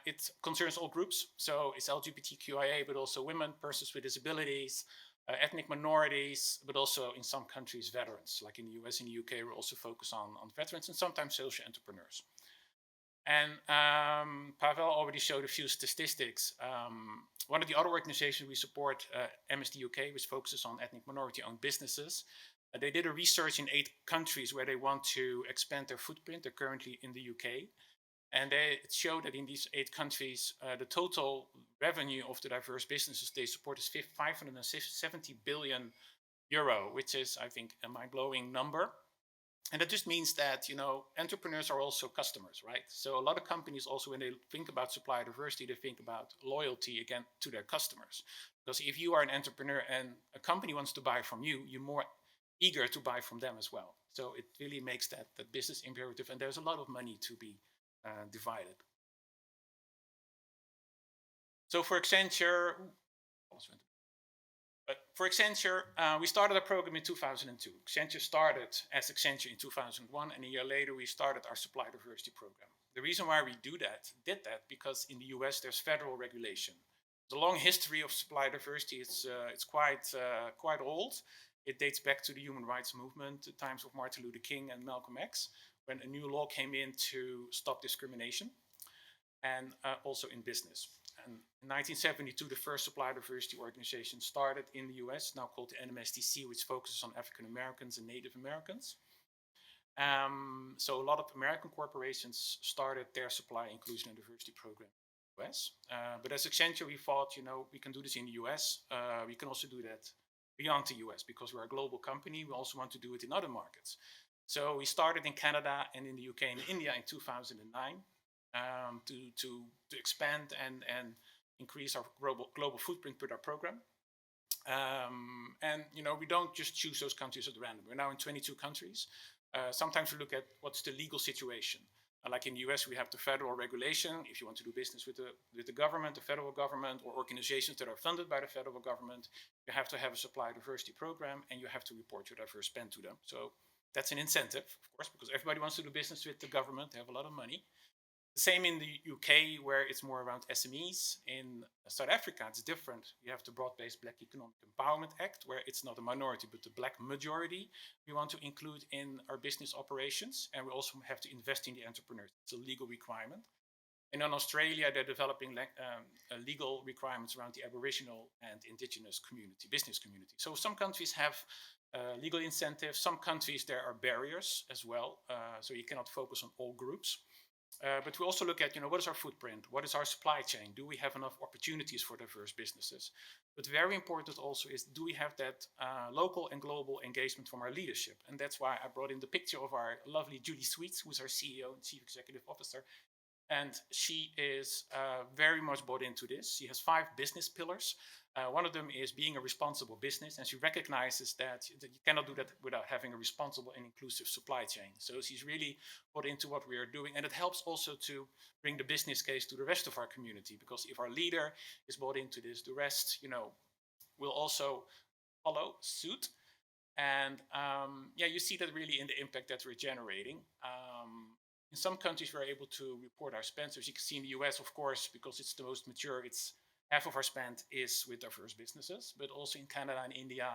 It concerns all groups, so it's LGBTQIA, but also women, persons with disabilities, ethnic minorities, but also in some countries, veterans. Like in the US and the UK, we're also focused on veterans and sometimes social entrepreneurs. And Pavel already showed a few statistics. One of the other organizations we support, MSD UK, which focuses on ethnic minority-owned businesses, they did a research in 8 countries where they want to expand their footprint. They're currently in the UK. And it showed that in these 8 countries, the total revenue of the diverse businesses they support is 570 billion euro, which is, I think, a mind-blowing number. And that just means that, entrepreneurs are also customers, right? So a lot of companies also, when they think about supplier diversity, they think about loyalty, again, to their customers. Because if you are an entrepreneur and a company wants to buy from you, you're more eager to buy from them as well. So it really makes that business imperative, and there's a lot of money to be divided. So for Accenture, But for Accenture, we started a program in 2002. Accenture started as Accenture in 2001, and a year later we started our Supplier Diversity program. The reason why we did that, because in the US there's federal regulation. There's a long history of supplier diversity. It's quite old. It dates back to the human rights movement, the times of Martin Luther King and Malcolm X, when a new law came in to stop discrimination, and also in business. And in 1972, the first supplier diversity organization started in the US, now called the NMSDC, which focuses on African Americans and Native Americans. So a lot of American corporations started their Supplier Inclusion and Diversity program in the US. But as Accenture, we thought, we can do this in the US. We can also do that beyond the US, because we're a global company. We also want to do it in other markets. So we started in Canada and in the UK and India in 2009 to expand and increase our global footprint with our program. And we don't just choose those countries at random. We're now in 22 countries. Sometimes we look at what's the legal situation. Like in the US, we have the federal regulation. If you want to do business with the government, the federal government, or organizations that are funded by the federal government, you have to have a supplier diversity program, and you have to report your diverse spend to them. So that's an incentive, of course, because everybody wants to do business with the government. They have a lot of money. The same in the UK, where it's more around SMEs. In South Africa, it's different. You have the Broad-Based Black Economic Empowerment Act, where it's not a minority, but the black majority we want to include in our business operations. And we also have to invest in the entrepreneurs. It's a legal requirement. And in Australia, they're developing legal requirements around the Aboriginal and Indigenous business community. So some countries have legal incentives. Some countries, there are barriers as well. So you cannot focus on all groups. But we also look at, what is our footprint? What is our supply chain? Do we have enough opportunities for diverse businesses? But very important also is, do we have that local and global engagement from our leadership? And that's why I brought in the picture of our lovely Julie Sweets, who's our CEO and Chief Executive Officer. And she is very much bought into this. She has 5 business pillars. One of them is being a responsible business, and she recognizes that you cannot do that without having a responsible and inclusive supply chain. So she's really bought into what we are doing, and it helps also to bring the business case to the rest of our community, because if our leader is bought into this, the rest, will also follow suit. And you see that really in the impact that we're generating. In some countries, we're able to report our spend. So as you can see in the US, of course, because it's the most mature, it's half of our spend is with diverse businesses. But also in Canada and India,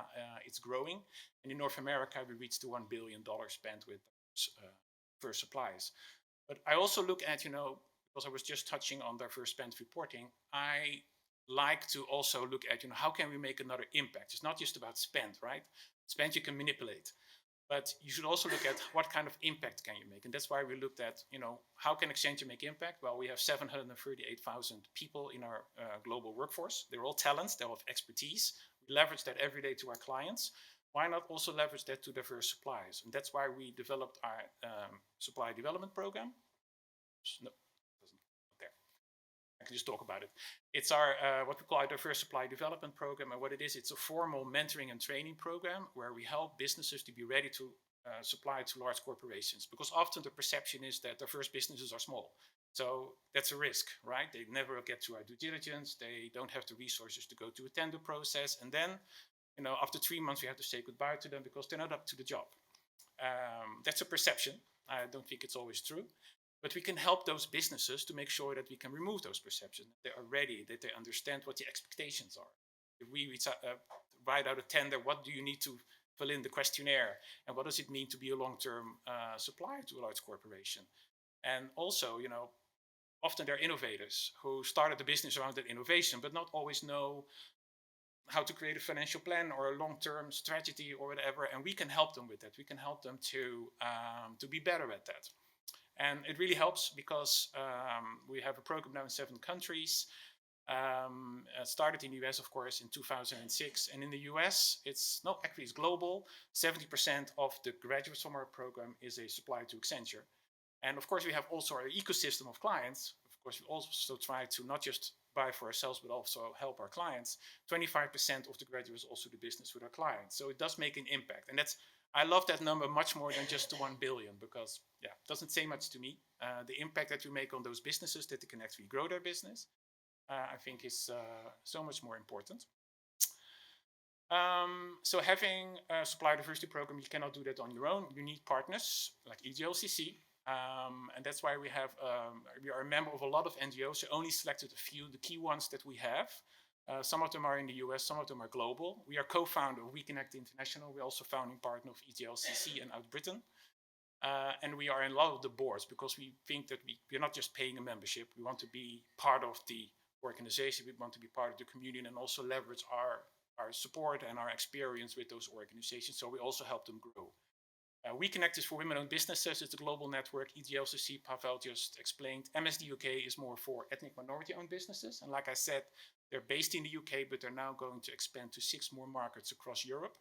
it's growing. And in North America, we reached the $1 billion spend with diverse suppliers. But I also look at, because I was just touching on diverse spend reporting, I like to also look at, how can we make another impact? It's not just about spend, right? Spend you can manipulate. But you should also look at what kind of impact can you make. And that's why we looked at, how can Accenture make impact? Well, we have 738,000 people in our global workforce. They're all talents, they all have expertise. We leverage that every day to our clients. Why not also leverage that to diverse suppliers? And that's why we developed our supply development program. No, doesn't there. I can just talk about it. It's our what we call our diverse supply development program, and what it is, it's a formal mentoring and training program where we help businesses to be ready to supply to large corporations, because often the perception is that diverse businesses are small. So that's a risk, right? They never get to our due diligence. They don't have the resources to go to a tender process, and then after 3 months we have to say goodbye to them because they're not up to the job. That's a perception. I don't think it's always true. But we can help those businesses to make sure that we can remove those perceptions, that they are ready, that they understand what the expectations are. If we write out a tender, what do you need to fill in the questionnaire? And what does it mean to be a long-term supplier to a large corporation? And also, often they're innovators who started the business around that innovation, but not always know how to create a financial plan or a long-term strategy or whatever. And we can help them with that. We can help them to be better at that. And it really helps because we have a program now in 7 countries. Started in the US, of course, in 2006. And in the US, it's global. 70% of the graduates from our program is a supplier to Accenture. And of course, we have also our ecosystem of clients. Of course, we also try to not just buy for ourselves, but also help our clients. 25% of the graduates also do business with our clients. So it does make an impact. And I love that number much more than just the 1 billion, because it doesn't say much to me. The impact that we make on those businesses, that they can actually grow their business, I think is so much more important. So having a supplier diversity program, you cannot do that on your own. You need partners like EGLCC. And that's why we are a member of a lot of NGOs. So only selected a few, the key ones that we have. Some of them are in the US, some of them are global. We are co-founder of We Connect International. We're also founding partner of EGLCC and Out Britain. And we are in a lot of the boards because we think that we're not just paying a membership. We want to be part of the organization. We want to be part of the community and also leverage our support and our experience with those organizations. So we also help them grow. We Connect is for women-owned businesses. It's a global network. EGLCC, Pavel just explained. MSD UK is more for ethnic minority-owned businesses. And like I said, they're based in the UK, but they're now going to expand to 6 more markets across Europe.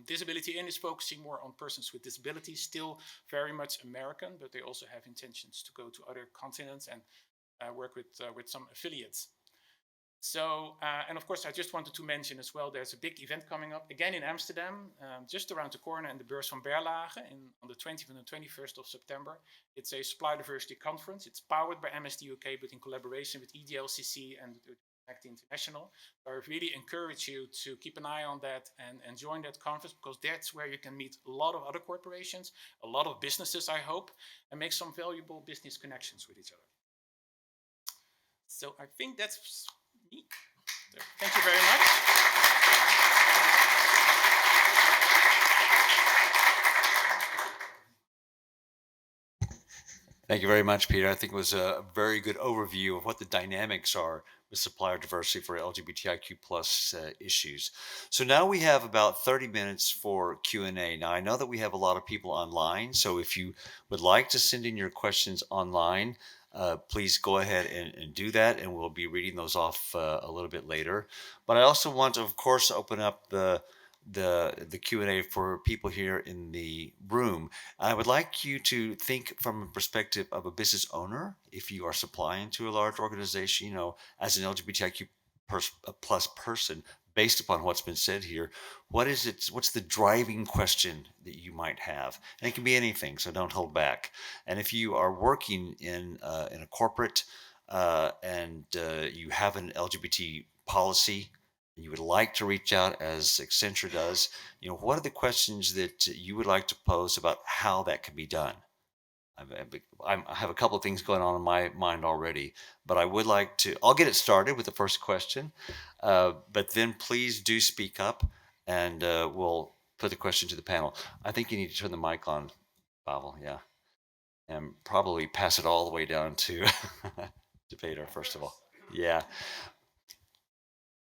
Disability In is focusing more on persons with disabilities, still very much American, but they also have intentions to go to other continents and work with some affiliates. So, and of course, I just wanted to mention as well, there's a big event coming up again in Amsterdam, just around the corner in the Beurs van Berlage on the 20th and the 21st of September. It's a Supplier Diversity conference. It's powered by MSD UK, but in collaboration with EGLCC and Connect International. So I really encourage you to keep an eye on that and join that conference, because that's where you can meet a lot of other corporations, a lot of businesses, I hope, and make some valuable business connections with each other. So I think that's me. So, thank you very much. Thank you very much, Peter. I think it was a very good overview of what the dynamics are with supplier diversity for LGBTIQ plus issues. So now we have about 30 minutes for Q&A. Now, I know that we have a lot of people online, so if you would like to send in your questions online, please go ahead and do that, and we'll be reading those off a little bit later. But I also want to, of course, open up the Q&A for people here in the room. I would like you to think from a perspective of a business owner. If you are supplying to a large organization, you know, as an LGBTIQ plus person, based upon what's been said here, what's the driving question that you might have? And it can be anything, so don't hold back. And if you are working in a corporate and you have an LGBT policy, and you would like to reach out as Accenture does, you know, what are the questions that you would like to pose about how that can be done? I have a couple of things going on in my mind already, but I would like to, I'll get it started with the first question, but then please do speak up and we'll put the question to the panel. I think you need to turn the mic on, Pavel, yeah, and probably pass it all the way down to, to Peter, first of all. Yeah.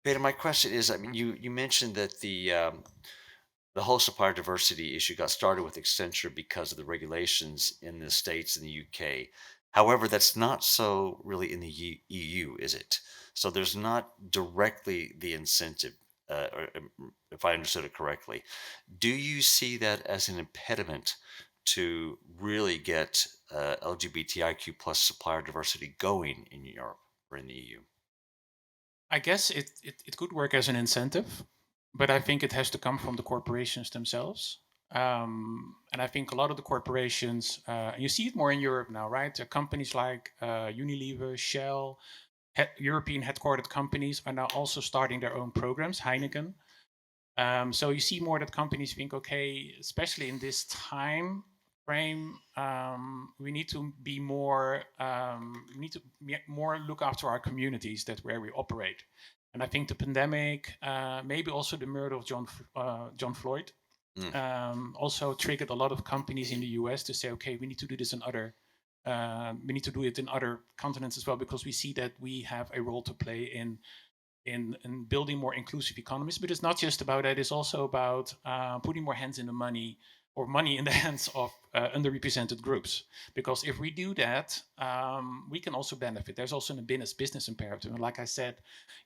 Peter, my question is, I mean, you mentioned that the whole supplier diversity issue got started with Accenture because of the regulations in the States and the UK. However, that's not so really in the EU, is it? So there's not directly the incentive, if I understood it correctly. Do you see that as an impediment to really get LGBTIQ plus supplier diversity going in Europe or in the EU? I guess it could work as an incentive, but I think it has to come from the corporations themselves. And I think a lot of the corporations, you see it more in Europe now, right? There are companies like Unilever, Shell, European headquartered companies are now also starting their own programs, Heineken. So you see more that companies think, okay, especially in this time frame, we need to be more, more look after our communities, that where we operate. And I think the pandemic, maybe also the murder of John Floyd, also triggered a lot of companies in the US to say, okay, we need to do this in other, we need to do it in other continents as well, because we see that we have a role to play in building more inclusive economies. But it's not just about that, it's also about putting more hands in the money, or money in the hands of underrepresented groups. Because if we do that, we can also benefit. There's also a business imperative. And like I said,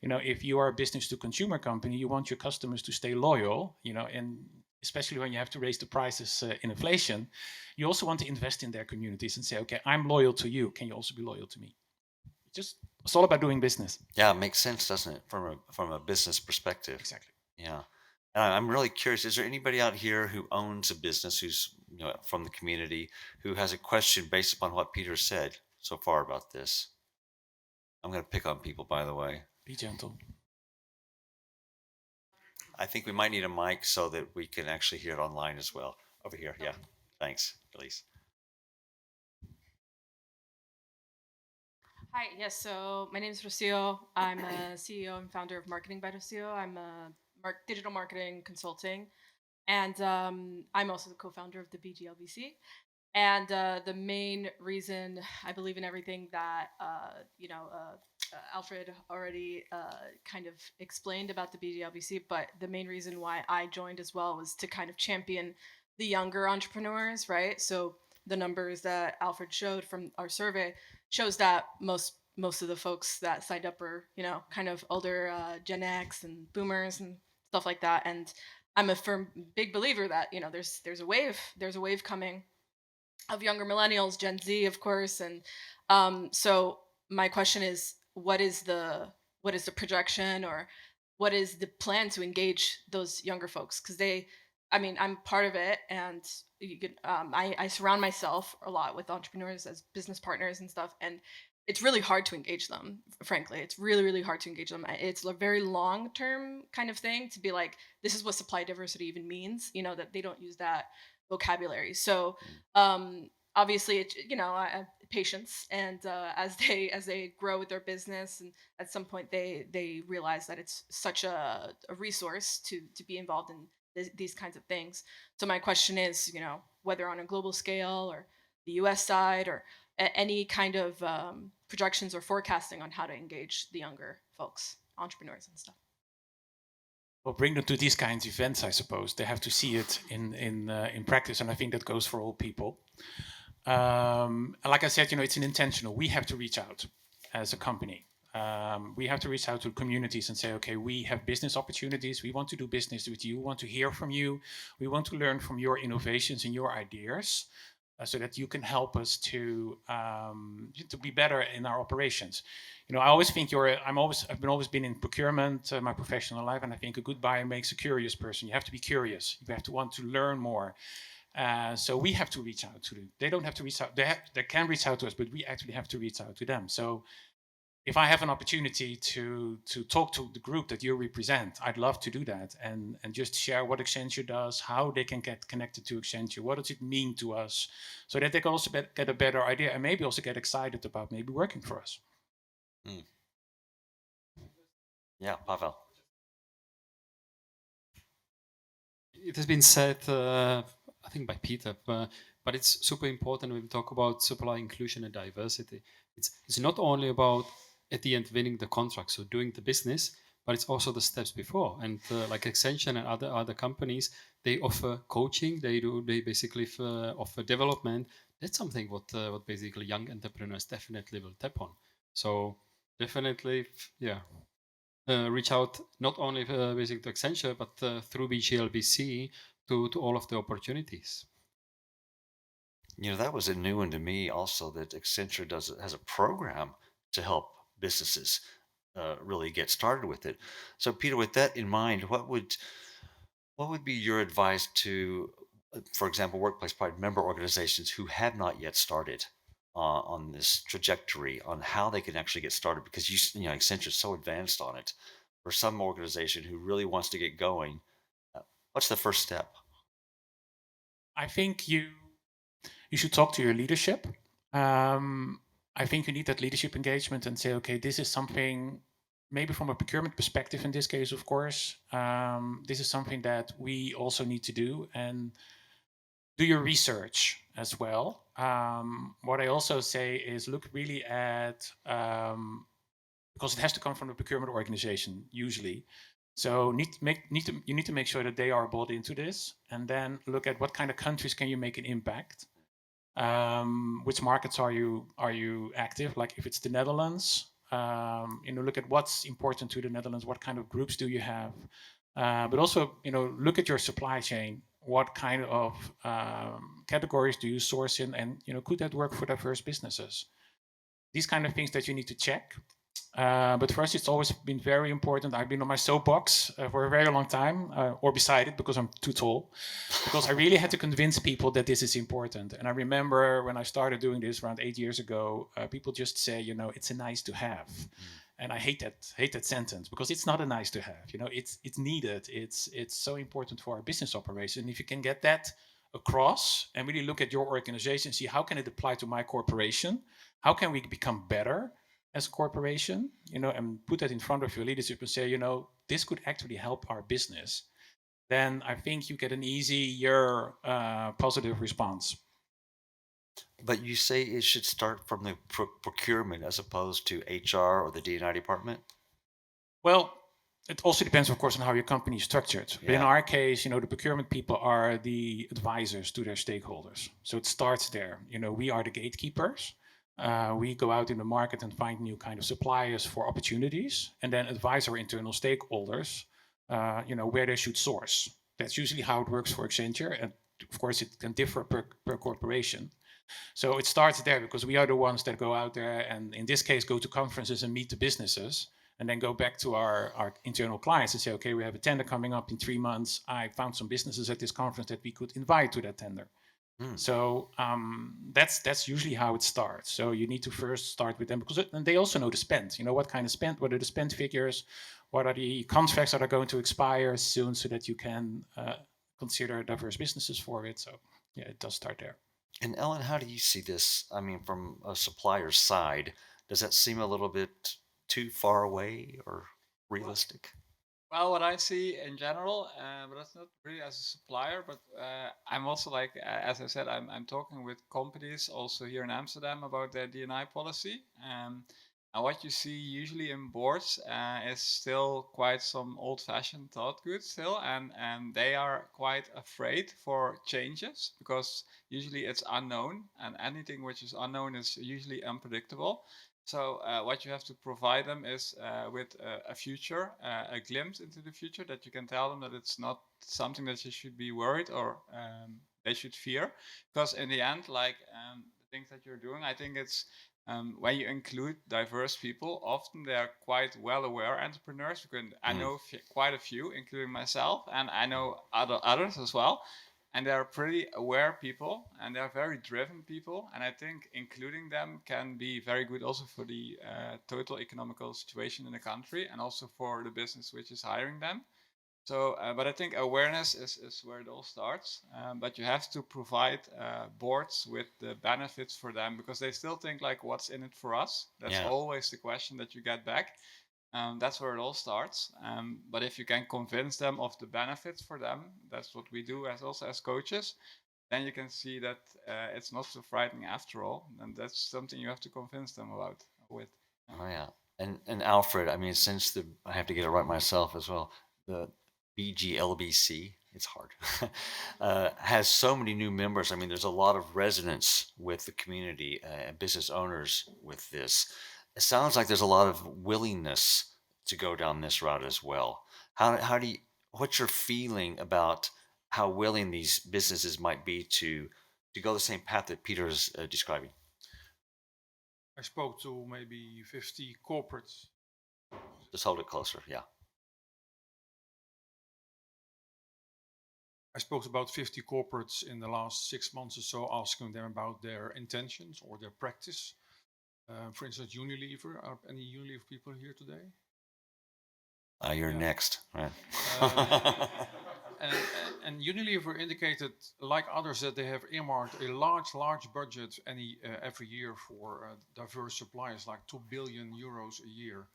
you know, if you are a business to consumer company, you want your customers to stay loyal, you know, and especially when you have to raise the prices in inflation, you also want to invest in their communities and say, okay, I'm loyal to you. Can you also be loyal to me? It's all about doing business. Yeah, it makes sense, doesn't it, from a business perspective? Exactly. Yeah. I'm really curious, is there anybody out here who owns a business, who's, you know, from the community, who has a question based upon what Peter said so far about this? I'm going to pick on people, by the way. Be gentle. I think we might need a mic so that we can actually hear it online as well. Over here, yeah. Thanks, Elise. Hi, yes, so my name is Rocio. I'm a CEO and founder of Marketing by Rocio. I'm a digital marketing consulting, and I'm also the co-founder of the BGLBC. And the main reason I believe in everything that Alfred already kind of explained about the BGLBC, but the main reason why I joined as well was to kind of champion the younger entrepreneurs, right? So the numbers that Alfred showed from our survey shows that most of the folks that signed up are kind of older Gen X and Boomers and stuff like that. And I'm a firm big believer that there's a wave coming of younger millennials, Gen Z, of course. And so my question is, what is the projection, or what is the plan to engage those younger folks? Because I'm part of it, and I surround myself a lot with entrepreneurs as business partners and stuff, and it's really hard to engage them. Frankly, it's really, really hard to engage them. It's a very long-term kind of thing to be like, this is what supply diversity even means. That they don't use that vocabulary. So obviously, patience, and as they grow with their business, and at some point they realize that it's such a resource to be involved in these kinds of things. So my question is, whether on a global scale or the U.S. side, or any kind of projections or forecasting on how to engage the younger folks, entrepreneurs and stuff. Well, bring them to these kinds of events, I suppose. They have to see it in practice, and I think that goes for all people. Like I said, it's an intentional. We have to reach out as a company. We have to reach out to communities and say, okay, we have business opportunities. We want to do business with you. We want to hear from you. We want to learn from your innovations and your ideas, so that you can help us to be better in our operations. I always think I've always been in procurement my professional life, and I think a good buyer makes a curious person. You have to be curious. You have to want to learn more. So we have to reach out to them. They don't have to reach out. They can reach out to us, but we actually have to reach out to them. So if I have an opportunity to talk to the group that you represent, I'd love to do that, and just share what Accenture does, how they can get connected to Accenture, what does it mean to us, so that they can also get a better idea, and maybe also get excited about maybe working for us. Yeah, Pavel. It has been said, I think by Peter, but it's super important when we talk about supplier inclusion and diversity. It's not only about at the end winning the contract, so doing the business, but it's also the steps before. And like Accenture and other companies, they offer coaching. They basically offer development. That's something what basically young entrepreneurs definitely will tap on. So definitely, reach out not only basically to Accenture, but through BGLBC to all of the opportunities. That was a new one to me also, that Accenture has a program to help businesses really get started with it. So Peter, with that in mind, what would be your advice to, for example, Workplace Pride member organizations who have not yet started on this trajectory on how they can actually get started? Because Accenture is so advanced on it. For some organization who really wants to get going, what's the first step? I think you should talk to your leadership. I think you need that leadership engagement and say, okay, this is something, maybe from a procurement perspective in this case, of course, this is something that we also need to do, and do your research as well. What I also say is look really at, because it has to come from a procurement organization usually. So you need to make sure that they are bought into this, and then look at what kind of countries can you make an impact. Which markets are you active? Like if it's the Netherlands, look at what's important to the Netherlands. What kind of groups do you have? But also, look at your supply chain. What kind of categories do you source in? And, could that work for diverse businesses? These kind of things that you need to check. But for us, it's always been very important. I've been on my soapbox for a very long time, or beside it because I'm too tall, because I really had to convince people that this is important. And I remember when I started doing this around 8 years ago, people just say, it's a nice to have. And I hate that sentence because it's not a nice to have. It's needed. It's so important for our business operation. And if you can get that across and really look at your organization, see how can it apply to my corporation, how can we become better as a corporation, and put that in front of your leadership and say, this could actually help our business, then I think you get an easier positive response. But you say it should start from the procurement as opposed to HR or the D&I department? Well, it also depends, of course, on how your company is structured. But in Yeah. our case, the procurement people are the advisors to their stakeholders. So it starts there. We are the gatekeepers. We go out in the market and find new kind of suppliers for opportunities, and then advise our internal stakeholders, where they should source. That's usually how it works for Accenture, and of course, it can differ per corporation. So it starts there because we are the ones that go out there and, in this case, go to conferences and meet the businesses, and then go back to our internal clients and say, okay, we have a tender coming up in 3 months. I found some businesses at this conference that we could invite to that tender. So that's usually how it starts. So you need to first start with them because and they also know the spend. What kind of spend, what are the spend figures, what are the contracts that are going to expire soon, so that you can consider diverse businesses for it. So yeah, it does start there. And Ellen, how do you see this? I mean, from a supplier's side, does that seem a little bit too far away or realistic? Well, what I see in general, but that's not really as a supplier, but I'm also like, as I said, I'm talking with companies also here in Amsterdam about their D&I policy. And what you see usually in boards is still quite some old-fashioned thought good still, and they are quite afraid for changes because usually it's unknown, and anything which is unknown is usually unpredictable. So what you have to provide them is with a future, a glimpse into the future, that you can tell them that it's not something that you should be worried or they should fear. Because in the end, like the things that you're doing, I think it's when you include diverse people, often they are quite well aware entrepreneurs. Because I know quite a few, including myself, and I know others as well. And they're pretty aware people, and they're very driven people. And I think including them can be very good also for the total economical situation in the country, and also for the business which is hiring them. So, but I think awareness is where it all starts. But you have to provide boards with the benefits for them, because they still think like, what's in it for us? That's Yeah. always the question that you get back. That's where it all starts. But if you can convince them of the benefits for them, that's what we do as coaches, then you can see that it's not so frightening after all. And that's something you have to convince them with. Oh yeah. And Alfred, I mean, since I have to get it right myself as well, the BGLBC, it's hard, has so many new members. I mean, there's a lot of resonance with the community and business owners with this. It sounds like there's a lot of willingness to go down this route as well. How do you, what's your feeling about how willing these businesses might be to go the same path that Peter is describing? I spoke to maybe 50 corporates. Just hold it closer. Yeah. I spoke to about 50 corporates in the last 6 months or so, asking them about their intentions or their practice. For instance, Unilever. Are any Unilever people here today? You're Yeah. next, right? And Unilever indicated, like others, that they have earmarked a large budget every year for diverse suppliers, like 2 billion euros a year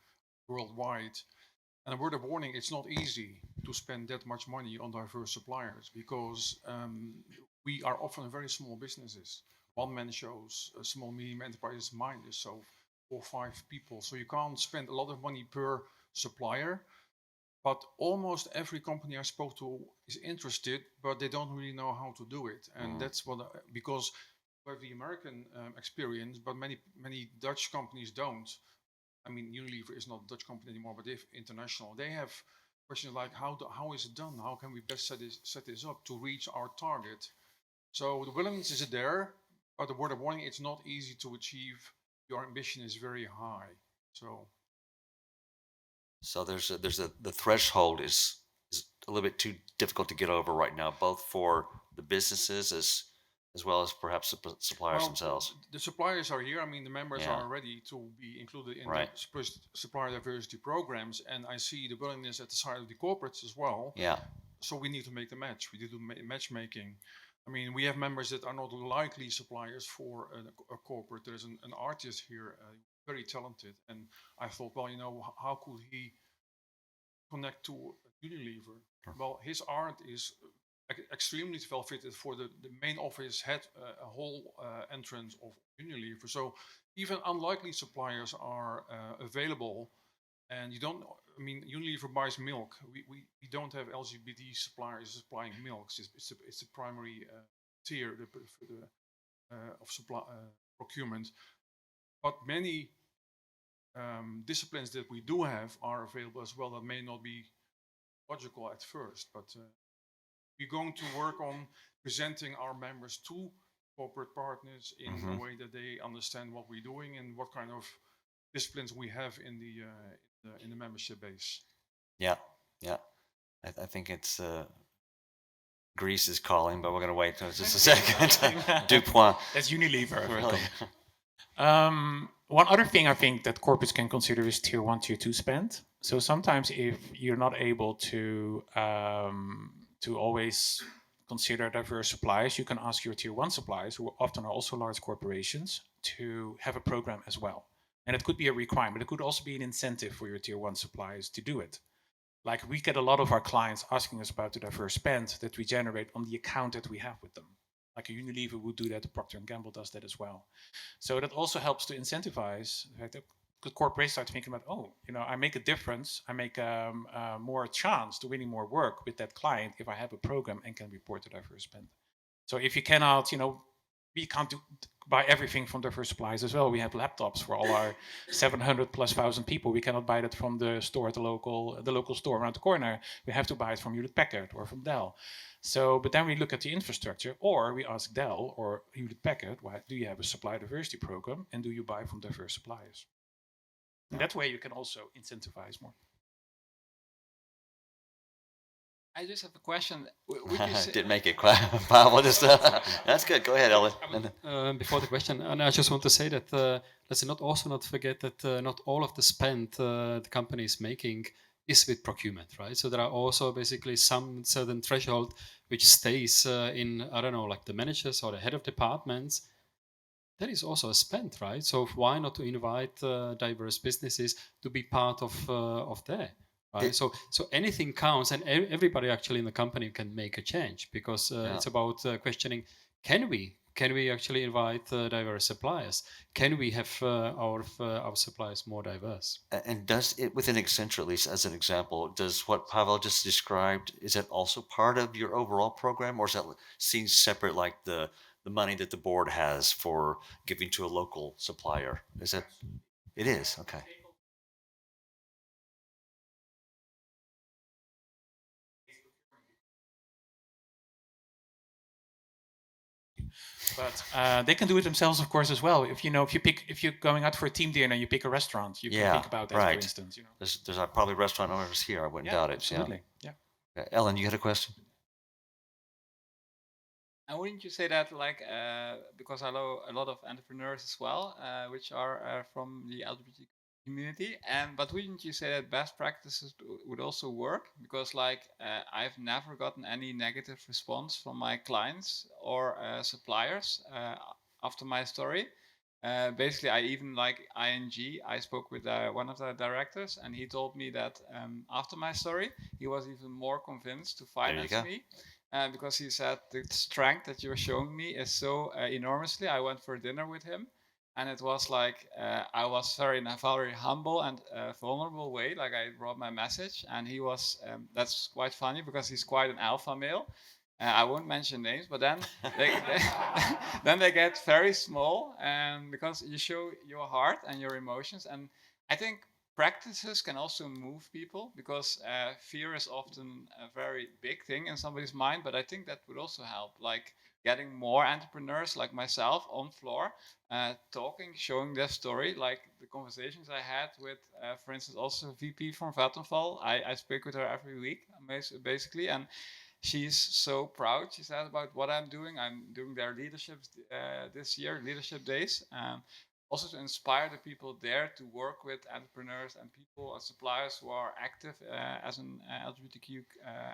worldwide. And a word of warning, it's not easy to spend that much money on diverse suppliers, because we are often very small businesses. One-man shows, small, medium enterprises, mine is so 4 or 5 people. So you can't spend a lot of money per supplier. But almost every company I spoke to is interested, but they don't really know how to do it. And that's because we have the American experience, but many Dutch companies don't. I mean, Unilever is not a Dutch company anymore, but they're international. They have questions like, how is it done? How can we best set this up to reach our target? So the willingness is there, but the word of warning, it's not easy to achieve. Your ambition is very high. So the threshold is a little bit too difficult to get over right now, both for the businesses as as well as perhaps the suppliers Well, themselves. the suppliers are here. I mean, the members Yeah. are ready to be included in Right. the supplier diversity programs, and I see the willingness at the side of the corporates as well. Yeah. So we need to make the match. We need to do matchmaking. I mean, we have members that are not likely suppliers for a corporate. There's an artist here, very talented, and I thought, well, you know, how could he connect to Unilever? Well, his art is extremely well fitted for the main office had a whole entrance of Unilever. So even unlikely suppliers are available, and you don't. I mean, Unilever buys milk. We don't have LGBT suppliers supplying milk. It's a primary tier of supply procurement. But many disciplines that we do have are available as well that may not be logical at first, but we're going to work on presenting our members to corporate partners in a way that they understand what we're doing and what kind of disciplines we have in the membership base. Yeah. Yeah. I think it's Greece is calling, but we're going to wait just a second. Du point. That's Unilever. Really. One other thing I think that corporates can consider is tier 1, tier 2 spend. So sometimes if you're not able to always consider diverse suppliers, you can ask your tier 1 suppliers, who often are also large corporations, to have a program as well. And it could be a requirement. It could also be an incentive for your tier 1 suppliers to do it. Like, we get a lot of our clients asking us about the diverse spend that we generate on the account that we have with them. Like a Unilever would do that, Procter & Gamble does that as well. So that also helps to incentivize the fact that good corporations start thinking about, oh, you know, I make a difference, I make more chance to winning more work with that client if I have a program and can report the diverse spend. So if you cannot, you know, we can't buy everything from diverse suppliers as well. We have laptops for all our 700,000+ people. We cannot buy that from the store at the local store around the corner. We have to buy it from Hewlett Packard or from Dell. So, but then we look at the infrastructure, or we ask Dell or Hewlett Packard, why do you have a supplier diversity program, and do you buy from diverse suppliers? And that way you can also incentivize more. I just have a question. Would you say, Didn't make it quite. Pavel, just that's good. Go ahead, Ellen. Before the question, and I just want to say that let's not forget that not all of the spend the company is making is with procurement, right? So there are also basically some certain threshold which stays in, I don't know, like the managers or the head of departments. That is also a spend, right? So why not to invite diverse businesses to be part of that? Right. So anything counts, and everybody actually in the company can make a change, because it's about questioning: can we actually invite diverse suppliers? Can we have our suppliers more diverse? And does it, within Accenture, at least as an example, does what Pavel just described, is that also part of your overall program, or is that seen separate, like the money that the board has for giving to a local supplier? Is that? It is, okay. But they can do it themselves, of course, as well. If you're going out for a team dinner, you pick a restaurant. You can think about that, for instance. You know, there's probably restaurant owners here. I wouldn't doubt it. Absolutely. Yeah. Ellen, you had a question? and wouldn't you say that, like, because I know a lot of entrepreneurs as well, which are from the LGBT community, but wouldn't you say that best practices would also work? Because, like, I've never gotten any negative response from my clients or suppliers after my story. Basically, I even, like ING, I spoke with one of the directors, and he told me that after my story, he was even more convinced to finance me. Because he said the strength that you're showing me is so enormously. I went for dinner with him, and it was like I was in a very humble and vulnerable way. Like, I brought my message, and he was. That's quite funny because he's quite an alpha male. I won't mention names, but then then they get very small, because you show your heart and your emotions. And I think practices can also move people, because fear is often a very big thing in somebody's mind. But I think that would also help, like getting more entrepreneurs like myself on floor, talking, showing their story, like the conversations I had with, for instance, also VP from Vattenfall. I speak with her every week, basically, and she's so proud, she said, about what I'm doing. I'm doing their leadership this year, leadership days. Also to inspire the people there to work with entrepreneurs and people, suppliers who are active as an LGBTQ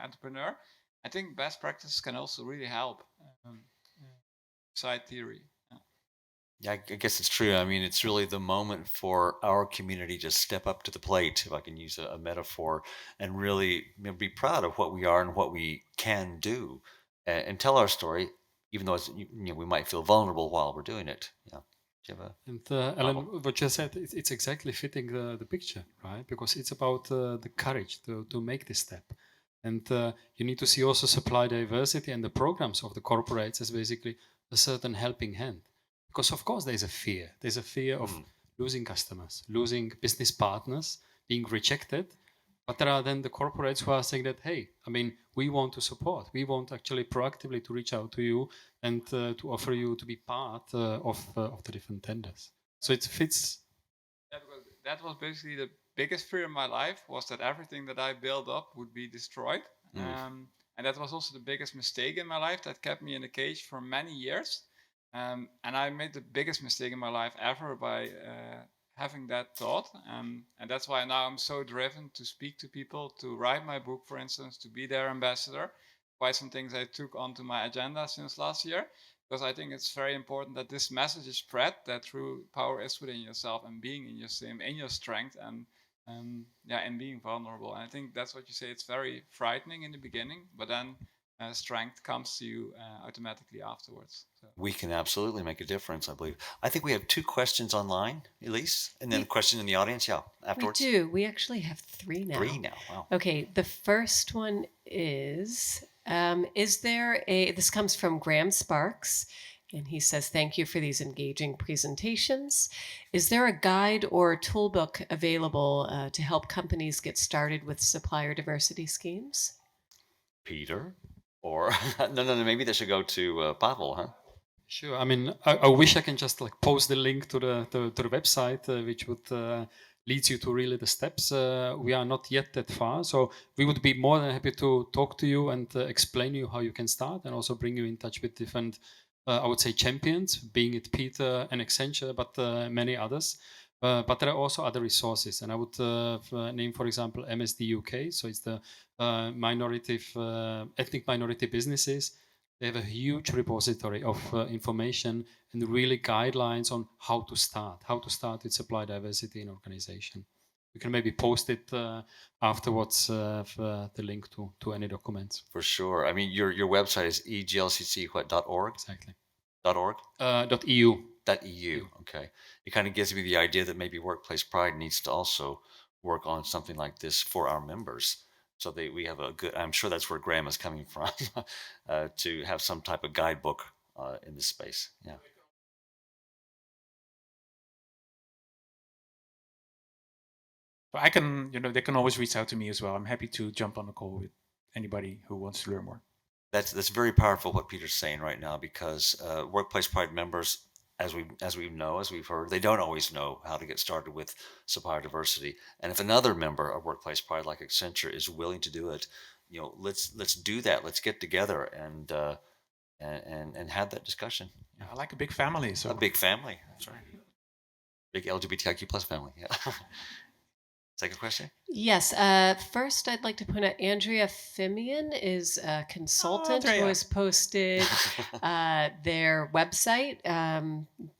entrepreneur. I think best practices can also really help. Side theory. Yeah, I guess it's true. I mean, it's really the moment for our community to step up to the plate, if I can use a metaphor, and really be proud of what we are and what we can do, and tell our story, even though we might feel vulnerable while we're doing it. Yeah. Do you have a And Ellen, what you said, it's exactly fitting the picture, right? Because it's about the courage to make this step. And you need to see also supply diversity and the programs of the corporates as basically a certain helping hand. Because of course there's a fear. There's a fear of losing customers, losing business partners, being rejected. But there are then the corporates who are saying that, hey, I mean, we want to support. We want actually proactively to reach out to you and to offer you to be part of the different tenders. So it fits. Yeah, because that was basically the biggest fear in my life, was that everything that I built up would be destroyed. And that was also the biggest mistake in my life that kept me in a cage for many years. And I made the biggest mistake in my life ever by having that thought. And that's why now I'm so driven to speak to people, to write my book, for instance, to be their ambassador. Quite some things I took onto my agenda since last year, because I think it's very important that this message is spread, that true power is within yourself and being in your strength and and being vulnerable. And I think that's what you say. It's very frightening in the beginning, but then strength comes to you automatically afterwards. So. We can absolutely make a difference, I believe. I think we have 2 questions online, Elise, and then a question in the audience. Yeah, afterwards. We do. We actually have 3 now. 3 now. Wow. Okay, the first one is there this comes from Graham Sparks, and he says, thank you for these engaging presentations. Is there a guide or a toolbook available to help companies get started with supplier diversity schemes? Peter? Or, no, maybe they should go to Pavel, huh? Sure. I mean, I wish I can just like post the link to the website, which would leads you to really the steps. We are not yet that far, so we would be more than happy to talk to you and explain you how you can start, and also bring you in touch with different, I would say, champions, being it Peter and Accenture, but many others. But there are also other resources, and I would name, for example, MSD UK. So it's the ethnic minority businesses. They have a huge repository of information and really guidelines on how to start with supply diversity in organization. You can maybe post it afterwards, the link to any documents. For sure. I mean, your website is EGLCC.org? Exactly. .org? .eu. .eu. Okay. It kind of gives me the idea that maybe Workplace Pride needs to also work on something like this for our members. So we have a good, I'm sure that's where Graham is coming from, to have some type of guidebook in this space. Yeah. But I can, they can always reach out to me as well. I'm happy to jump on a call with anybody who wants to learn more. That's very powerful what Peter's saying right now, because Workplace Pride members, as we've heard, they don't always know how to get started with supplier diversity. And if another member of Workplace Pride like Accenture is willing to do it, let's do that. Let's get together and have that discussion. Yeah, I like a big family. So a big family. That's right. Big LGBTIQ plus family. Yeah. Second question? Yes. First, I'd like to point out Andrea Fimian is a consultant who has posted their website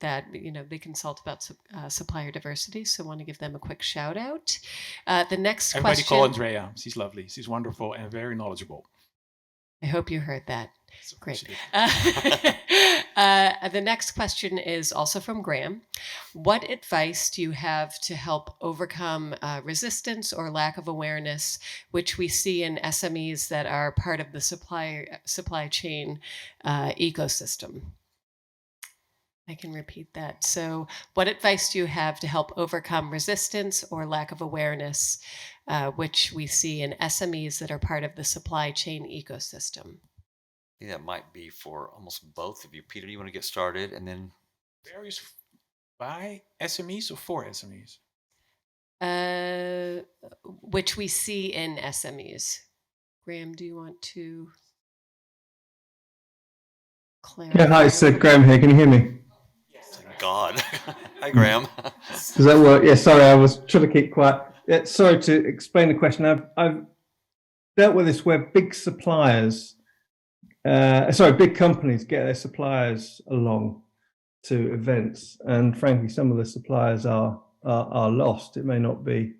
that they consult about supplier diversity. So I want to give them a quick shout out. The next Everybody question. call Andrea. She's lovely. She's wonderful and very knowledgeable. I hope you heard that. Great. The next question is also from Graham. What advice do you have to help overcome resistance or lack of awareness, which we see in SMEs that are part of the supply chain ecosystem? I can repeat that. So what advice do you have to help overcome resistance or lack of awareness, which we see in SMEs that are part of the supply chain ecosystem? I think that might be for almost both of you. Peter, you want to get started, and then varies by SMEs or for SMEs? Which we see in SMEs. Graham, do you want to? clarify. Yeah, hi, it's Graham here. Can you hear me? God. Hi, Graham. Does that work? Yeah, sorry, I was trying to keep quiet. Yeah, sorry to explain the question. I've dealt with this where big suppliers, big companies get their suppliers along to events, and frankly, some of the suppliers are lost. It may not be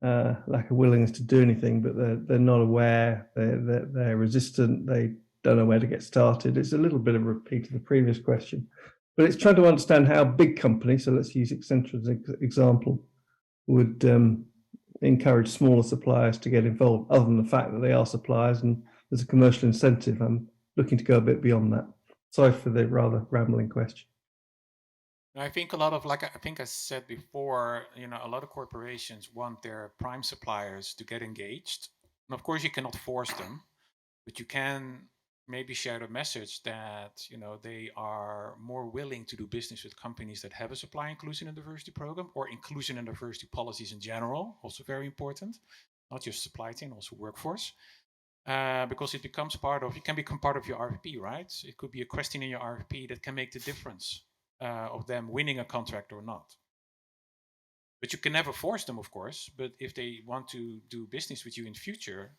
lack of willingness to do anything, but they're not aware. They're resistant. They don't know where to get started. It's a little bit of a repeat of the previous question, but it's trying to understand how big companies, so let's use Accenture as an example, would encourage smaller suppliers to get involved, other than the fact that they are suppliers and there's a commercial incentive. I'm looking to go a bit beyond that. Sorry for the rather rambling question. I think a lot of, like I think I said before, a lot of corporations want their prime suppliers to get engaged. And of course, you cannot force them, but you can maybe share the message that, they are more willing to do business with companies that have a supplier inclusion and diversity program, or inclusion and diversity policies in general, also very important, not just supply chain, also workforce. Because it can become part of your RFP, right? It could be a question in your RFP that can make the difference of them winning a contract or not. But you can never force them, of course. But if they want to do business with you in future,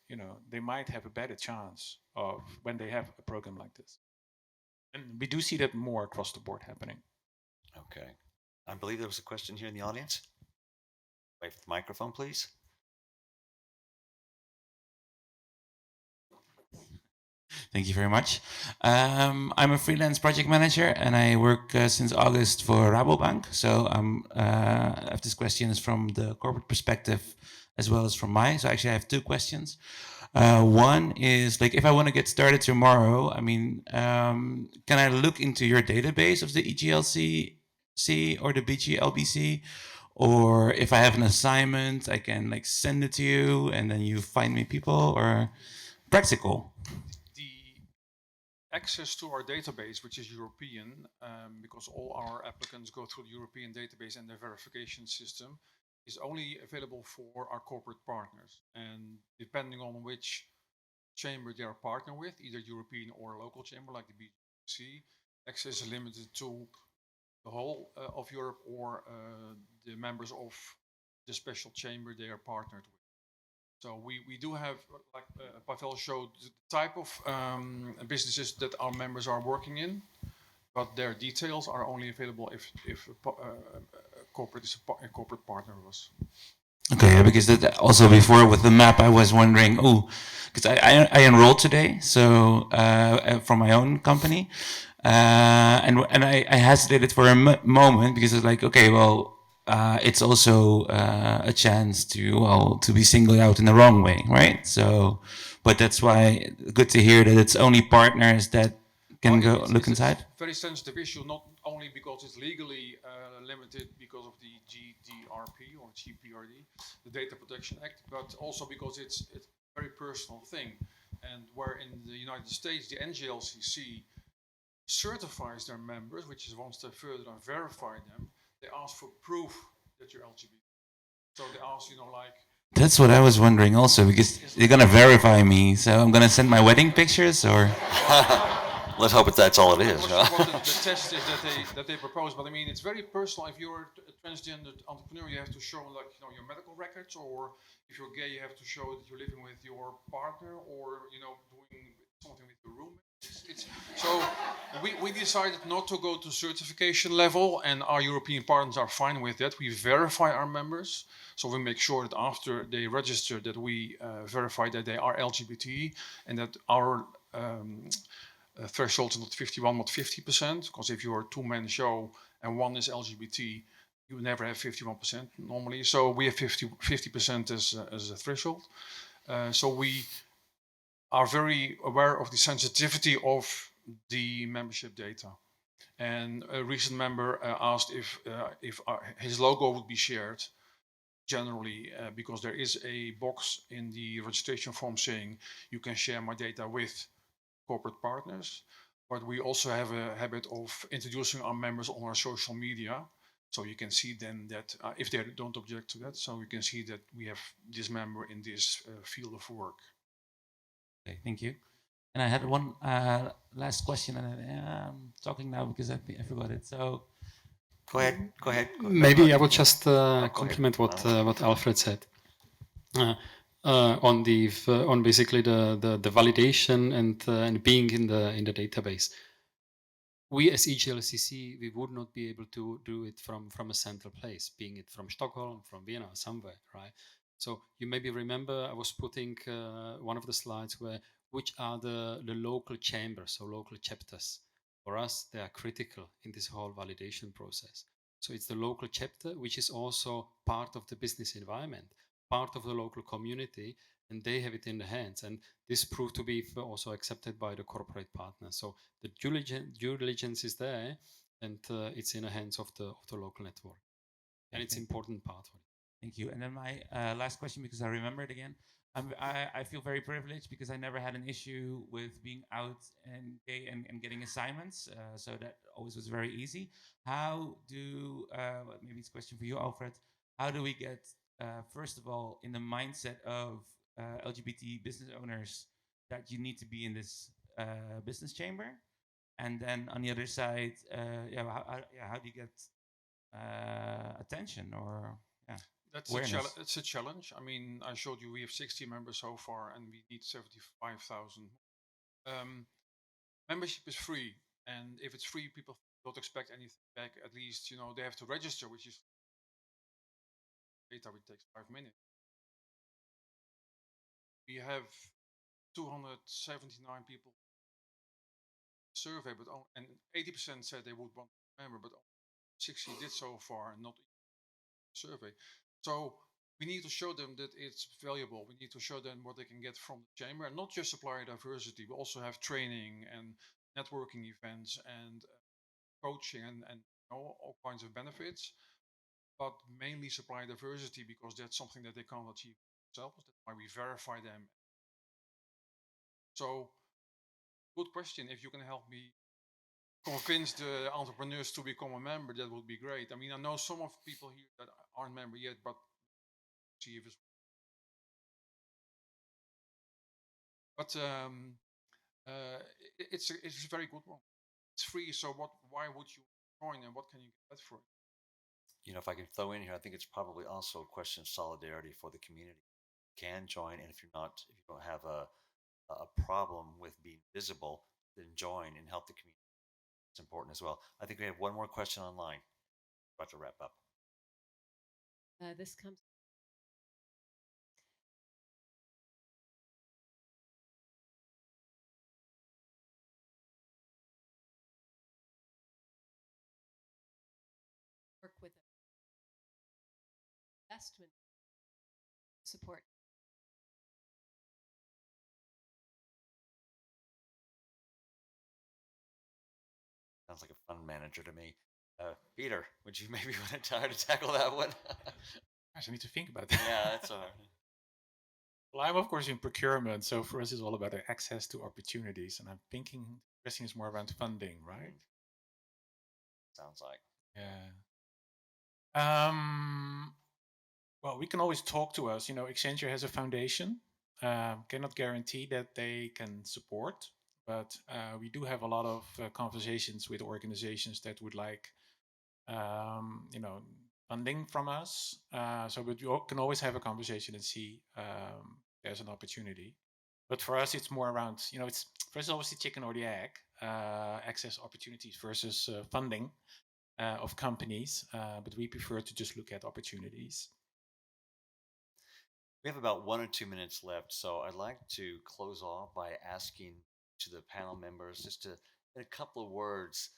they might have a better chance of when they have a program like this. And we do see that more across the board happening. Okay. I believe there was a question here in the audience. Wait for the microphone, please. Thank you very much. I'm a freelance project manager and I work since August for Rabobank. So I have this question from the corporate perspective as well as from mine. So actually I have two questions. One is like, if I want to get started tomorrow, can I look into your database of the EGLCC or the BGLBC? Or if I have an assignment, I can like send it to you and then you find me people, or practical? Access to our database, which is European, because all our applicants go through the European database and their verification system, is only available for our corporate partners. And depending on which chamber they are partnered with, either European or a local chamber like the BGLBC, access is limited to the whole of Europe or the members of the special chamber they are partnered with. So we do have, like Pavel showed, the type of businesses that our members are working in, but their details are only available if a corporate is a corporate partner of us. Okay, because that also before with the map, I was wondering, because I enrolled today, so from my own company, and I hesitated for a moment because it's like, okay, well, it's also a chance to be singled out in the wrong way, right? So, but that's why good to hear that it's only partners that can go look inside. It's a very sensitive issue, not only because it's legally limited because of the GDRP or GPRD, the Data Protection Act, but also because it's a very personal thing. And where in the United States, the EGLCC certifies their members, which is one step further and verify them, they ask for proof that you're LGBT. So they ask, like... That's what I was wondering also, because they're going to verify me, so I'm going to send my wedding pictures, or... Let's hope that's all it is. What the test is that they propose, but it's very personal. If you're a transgender entrepreneur, you have to show your medical records, or if you're gay, you have to show that you're living with your partner, or doing something with your roommate. So we decided not to go to certification level, and our European partners are fine with that. We verify our members, so we make sure that after they register that we verify that they are LGBT and that our threshold is not 51, not 50%, because if you are a two-man show and one is LGBT, you never have 51% normally. So we have 50% as a threshold. So we are very aware of the sensitivity of the membership data. And a recent member asked if his logo would be shared generally, because there is a box in the registration form saying you can share my data with corporate partners, but we also have a habit of introducing our members on our social media, so you can see then that if they don't object to that, so you can see that we have this member in this field of work. Okay, thank you. And I had one last question, and I'm talking now because I forgot it. So Go ahead. Go ahead. Maybe I would just go ahead. complement what Alfred said on basically the validation and being in the database. We as EGLCC, we would not be able to do it from a central place, being it from Stockholm, from Vienna, somewhere, right? So you maybe remember I was putting one of the slides where which are the local chambers or local chapters. For us, they are critical in this whole validation process. So it's the local chapter, which is also part of the business environment, part of the local community, and they have it in the hands. And this proved to be also accepted by the corporate partners. So the due diligence is there, and it's in the hands of the local network, and it's important part of it. Thank you. And then my last question, because I remember it again. I feel very privileged because I never had an issue with being out and gay and getting assignments. So that always was very easy. How do, maybe it's a question for you, Alfred. How do we get, first of all, in the mindset of LGBT business owners that you need to be in this business chamber? And then on the other side, how do you get attention or It's a challenge. I mean, I showed you we have 60 members so far, and we need 75,000. Membership is free, and if it's free, people don't expect anything back. At least they have to register, which is data which takes 5 minutes. We have 279 people survey, and 80% said they would want to member, but 60 did so far, not survey. So we need to show them that it's valuable. We need to show them what they can get from the chamber, and not just supplier diversity. We also have training and networking events and coaching and all kinds of benefits, but mainly supplier diversity because that's something that they can't achieve themselves. That's why we verify them. So, good question. If you can help me convince the entrepreneurs to become a member, that would be great. I mean, I know some of people here that aren't member yet, but see if it's. But it's a very good one. It's free, so why would you join, and what can you get for it? If I can throw in here, I think it's probably also a question of solidarity for the community. You can join, and if you don't have a problem with being visible, then join and help the community. It's important as well. I think we have one more question online. About to wrap up. This comes. Work with investment support. Sounds like a fund manager to me. Peter, would you maybe want to try to tackle that one? I need to think about that. Yeah, that's all right. Well, I'm of course in procurement, so for us it's all about access to opportunities, and I'm thinking the question is more around funding, right? Sounds like. Yeah. Well, we can always talk to us. Accenture has a foundation. Cannot guarantee that they can support, but we do have a lot of conversations with organizations that would like, funding from us. So we can always have a conversation and see there's an opportunity. But for us, it's more around, it's first obviously chicken or the egg, access opportunities versus funding of companies. But we prefer to just look at opportunities. We have about 1 or 2 minutes left, so I'd like to close off by asking to the panel members just to, in a couple of words,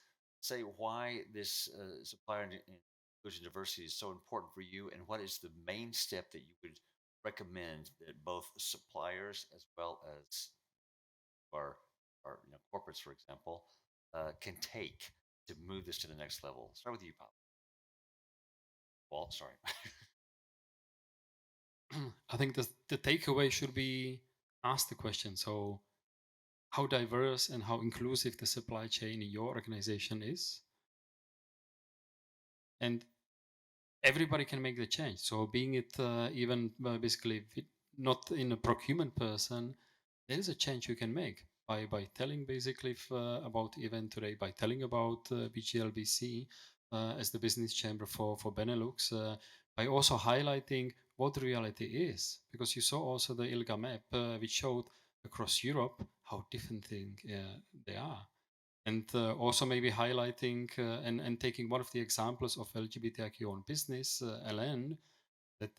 say why this supplier inclusion diversity is so important for you, and what is the main step that you would recommend that both suppliers as well as our corporates, for example, can take to move this to the next level. Start with you, Paul. Walt, sorry. I think the takeaway should be ask the question. So how diverse and how inclusive the supply chain in your organization is. And everybody can make the change. So being it even basically not in a procurement person, there is a change you can make. by telling basically about the event today, by telling about BGLBC as the business chamber for BeNeLux, by also highlighting what the reality is, because you saw also the ILGA map, which showed across Europe how different things they are. And also maybe highlighting and taking one of the examples of LGBTIQ on business, LN, that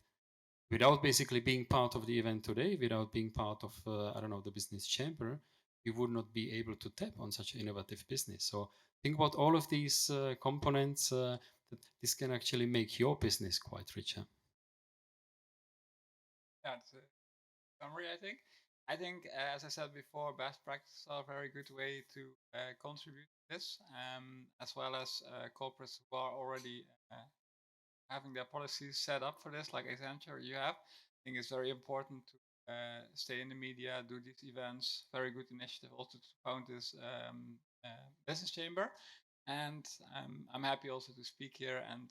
without basically being part of the event today, without being part of, I don't know, the business chamber, you would not be able to tap on such an innovative business. So think about all of these components, that this can actually make your business quite richer. That's a summary, I think. I think, as I said before, best practices are a very good way to contribute to this, as well as corporates who are already having their policies set up for this, like Accenture you have. I think it's very important to stay in the media, do these events. Very good initiative also to found this business chamber. And I'm happy also to speak here and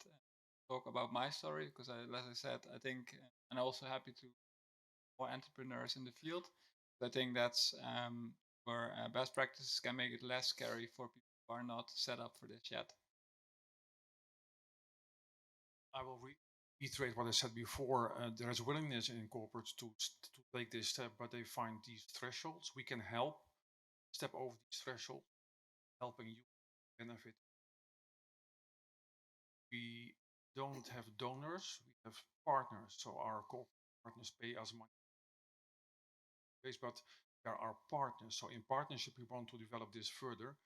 talk about my story, because as I said, I think, and I'm also happy to more entrepreneurs in the field. I think that's where best practices can make it less scary for people who are not set up for this yet. I will reiterate what I said before. There is willingness in corporates to take this step, but they find these thresholds. We can help step over these thresholds, helping you benefit. We don't have donors, we have partners. So our corporate partners pay us money, but there are partners. So in partnership, we want to develop this further.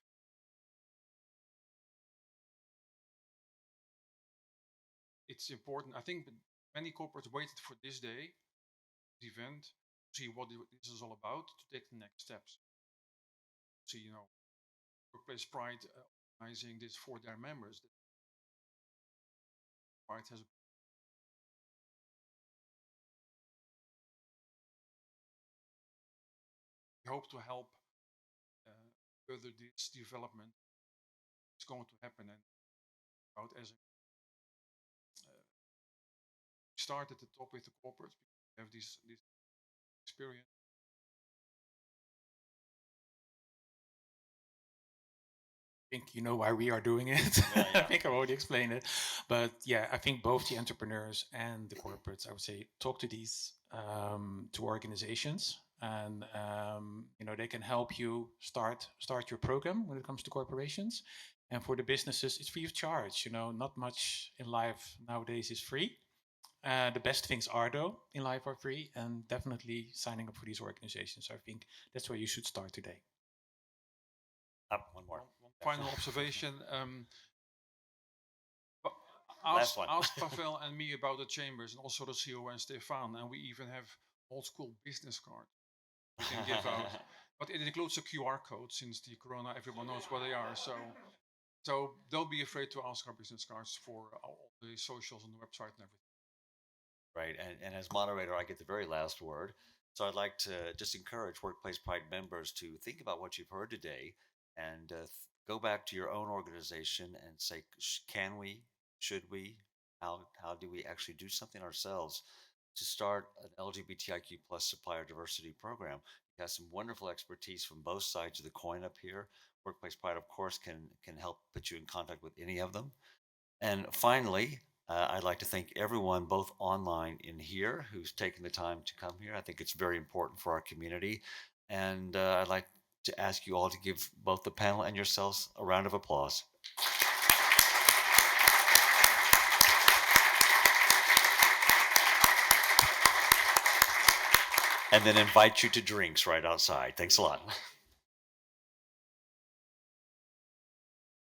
It's important. I think many corporates waited for this day, this event, to see what this is all about, to take the next steps. See, you know, Workplace Pride organizing this for their members. Pride has we hope to help further this development. It's going to happen, and about as start at the top with the corporates, because we have this experience. I think you know why we are doing it. I think I already explained it. But yeah, I think both the entrepreneurs and the corporates, I would say, talk to these to organizations, and you know, they can help you start your program when it comes to corporations. And for the businesses, it's free of charge. You know, not much in life nowadays is free. The best things are, though, in life are free, and definitely signing up for these organizations. So I think that's where you should start today. One more. One final observation. Last one. Ask Pavel and me about the chambers, and also the CEO and Stefan. And we even have old school business cards we can give out. But it includes a QR code, since the corona, everyone knows where they are. So don't be afraid to ask our business cards for all the socials on the website and everything. Right. And as moderator, I get the very last word. So I'd like to just encourage Workplace Pride members to think about what you've heard today, and go back to your own organization and say, can we, should we, how do we actually do something ourselves to start an LGBTIQ plus supplier diversity program? We have some wonderful expertise from both sides of the coin up here. Workplace Pride, of course, can help put you in contact with any of them. And finally, I'd like to thank everyone, both online and here, who's taken the time to come here. I think it's very important for our community. And I'd like to ask you all to give both the panel and yourselves a round of applause. And then invite you to drinks right outside. Thanks a lot.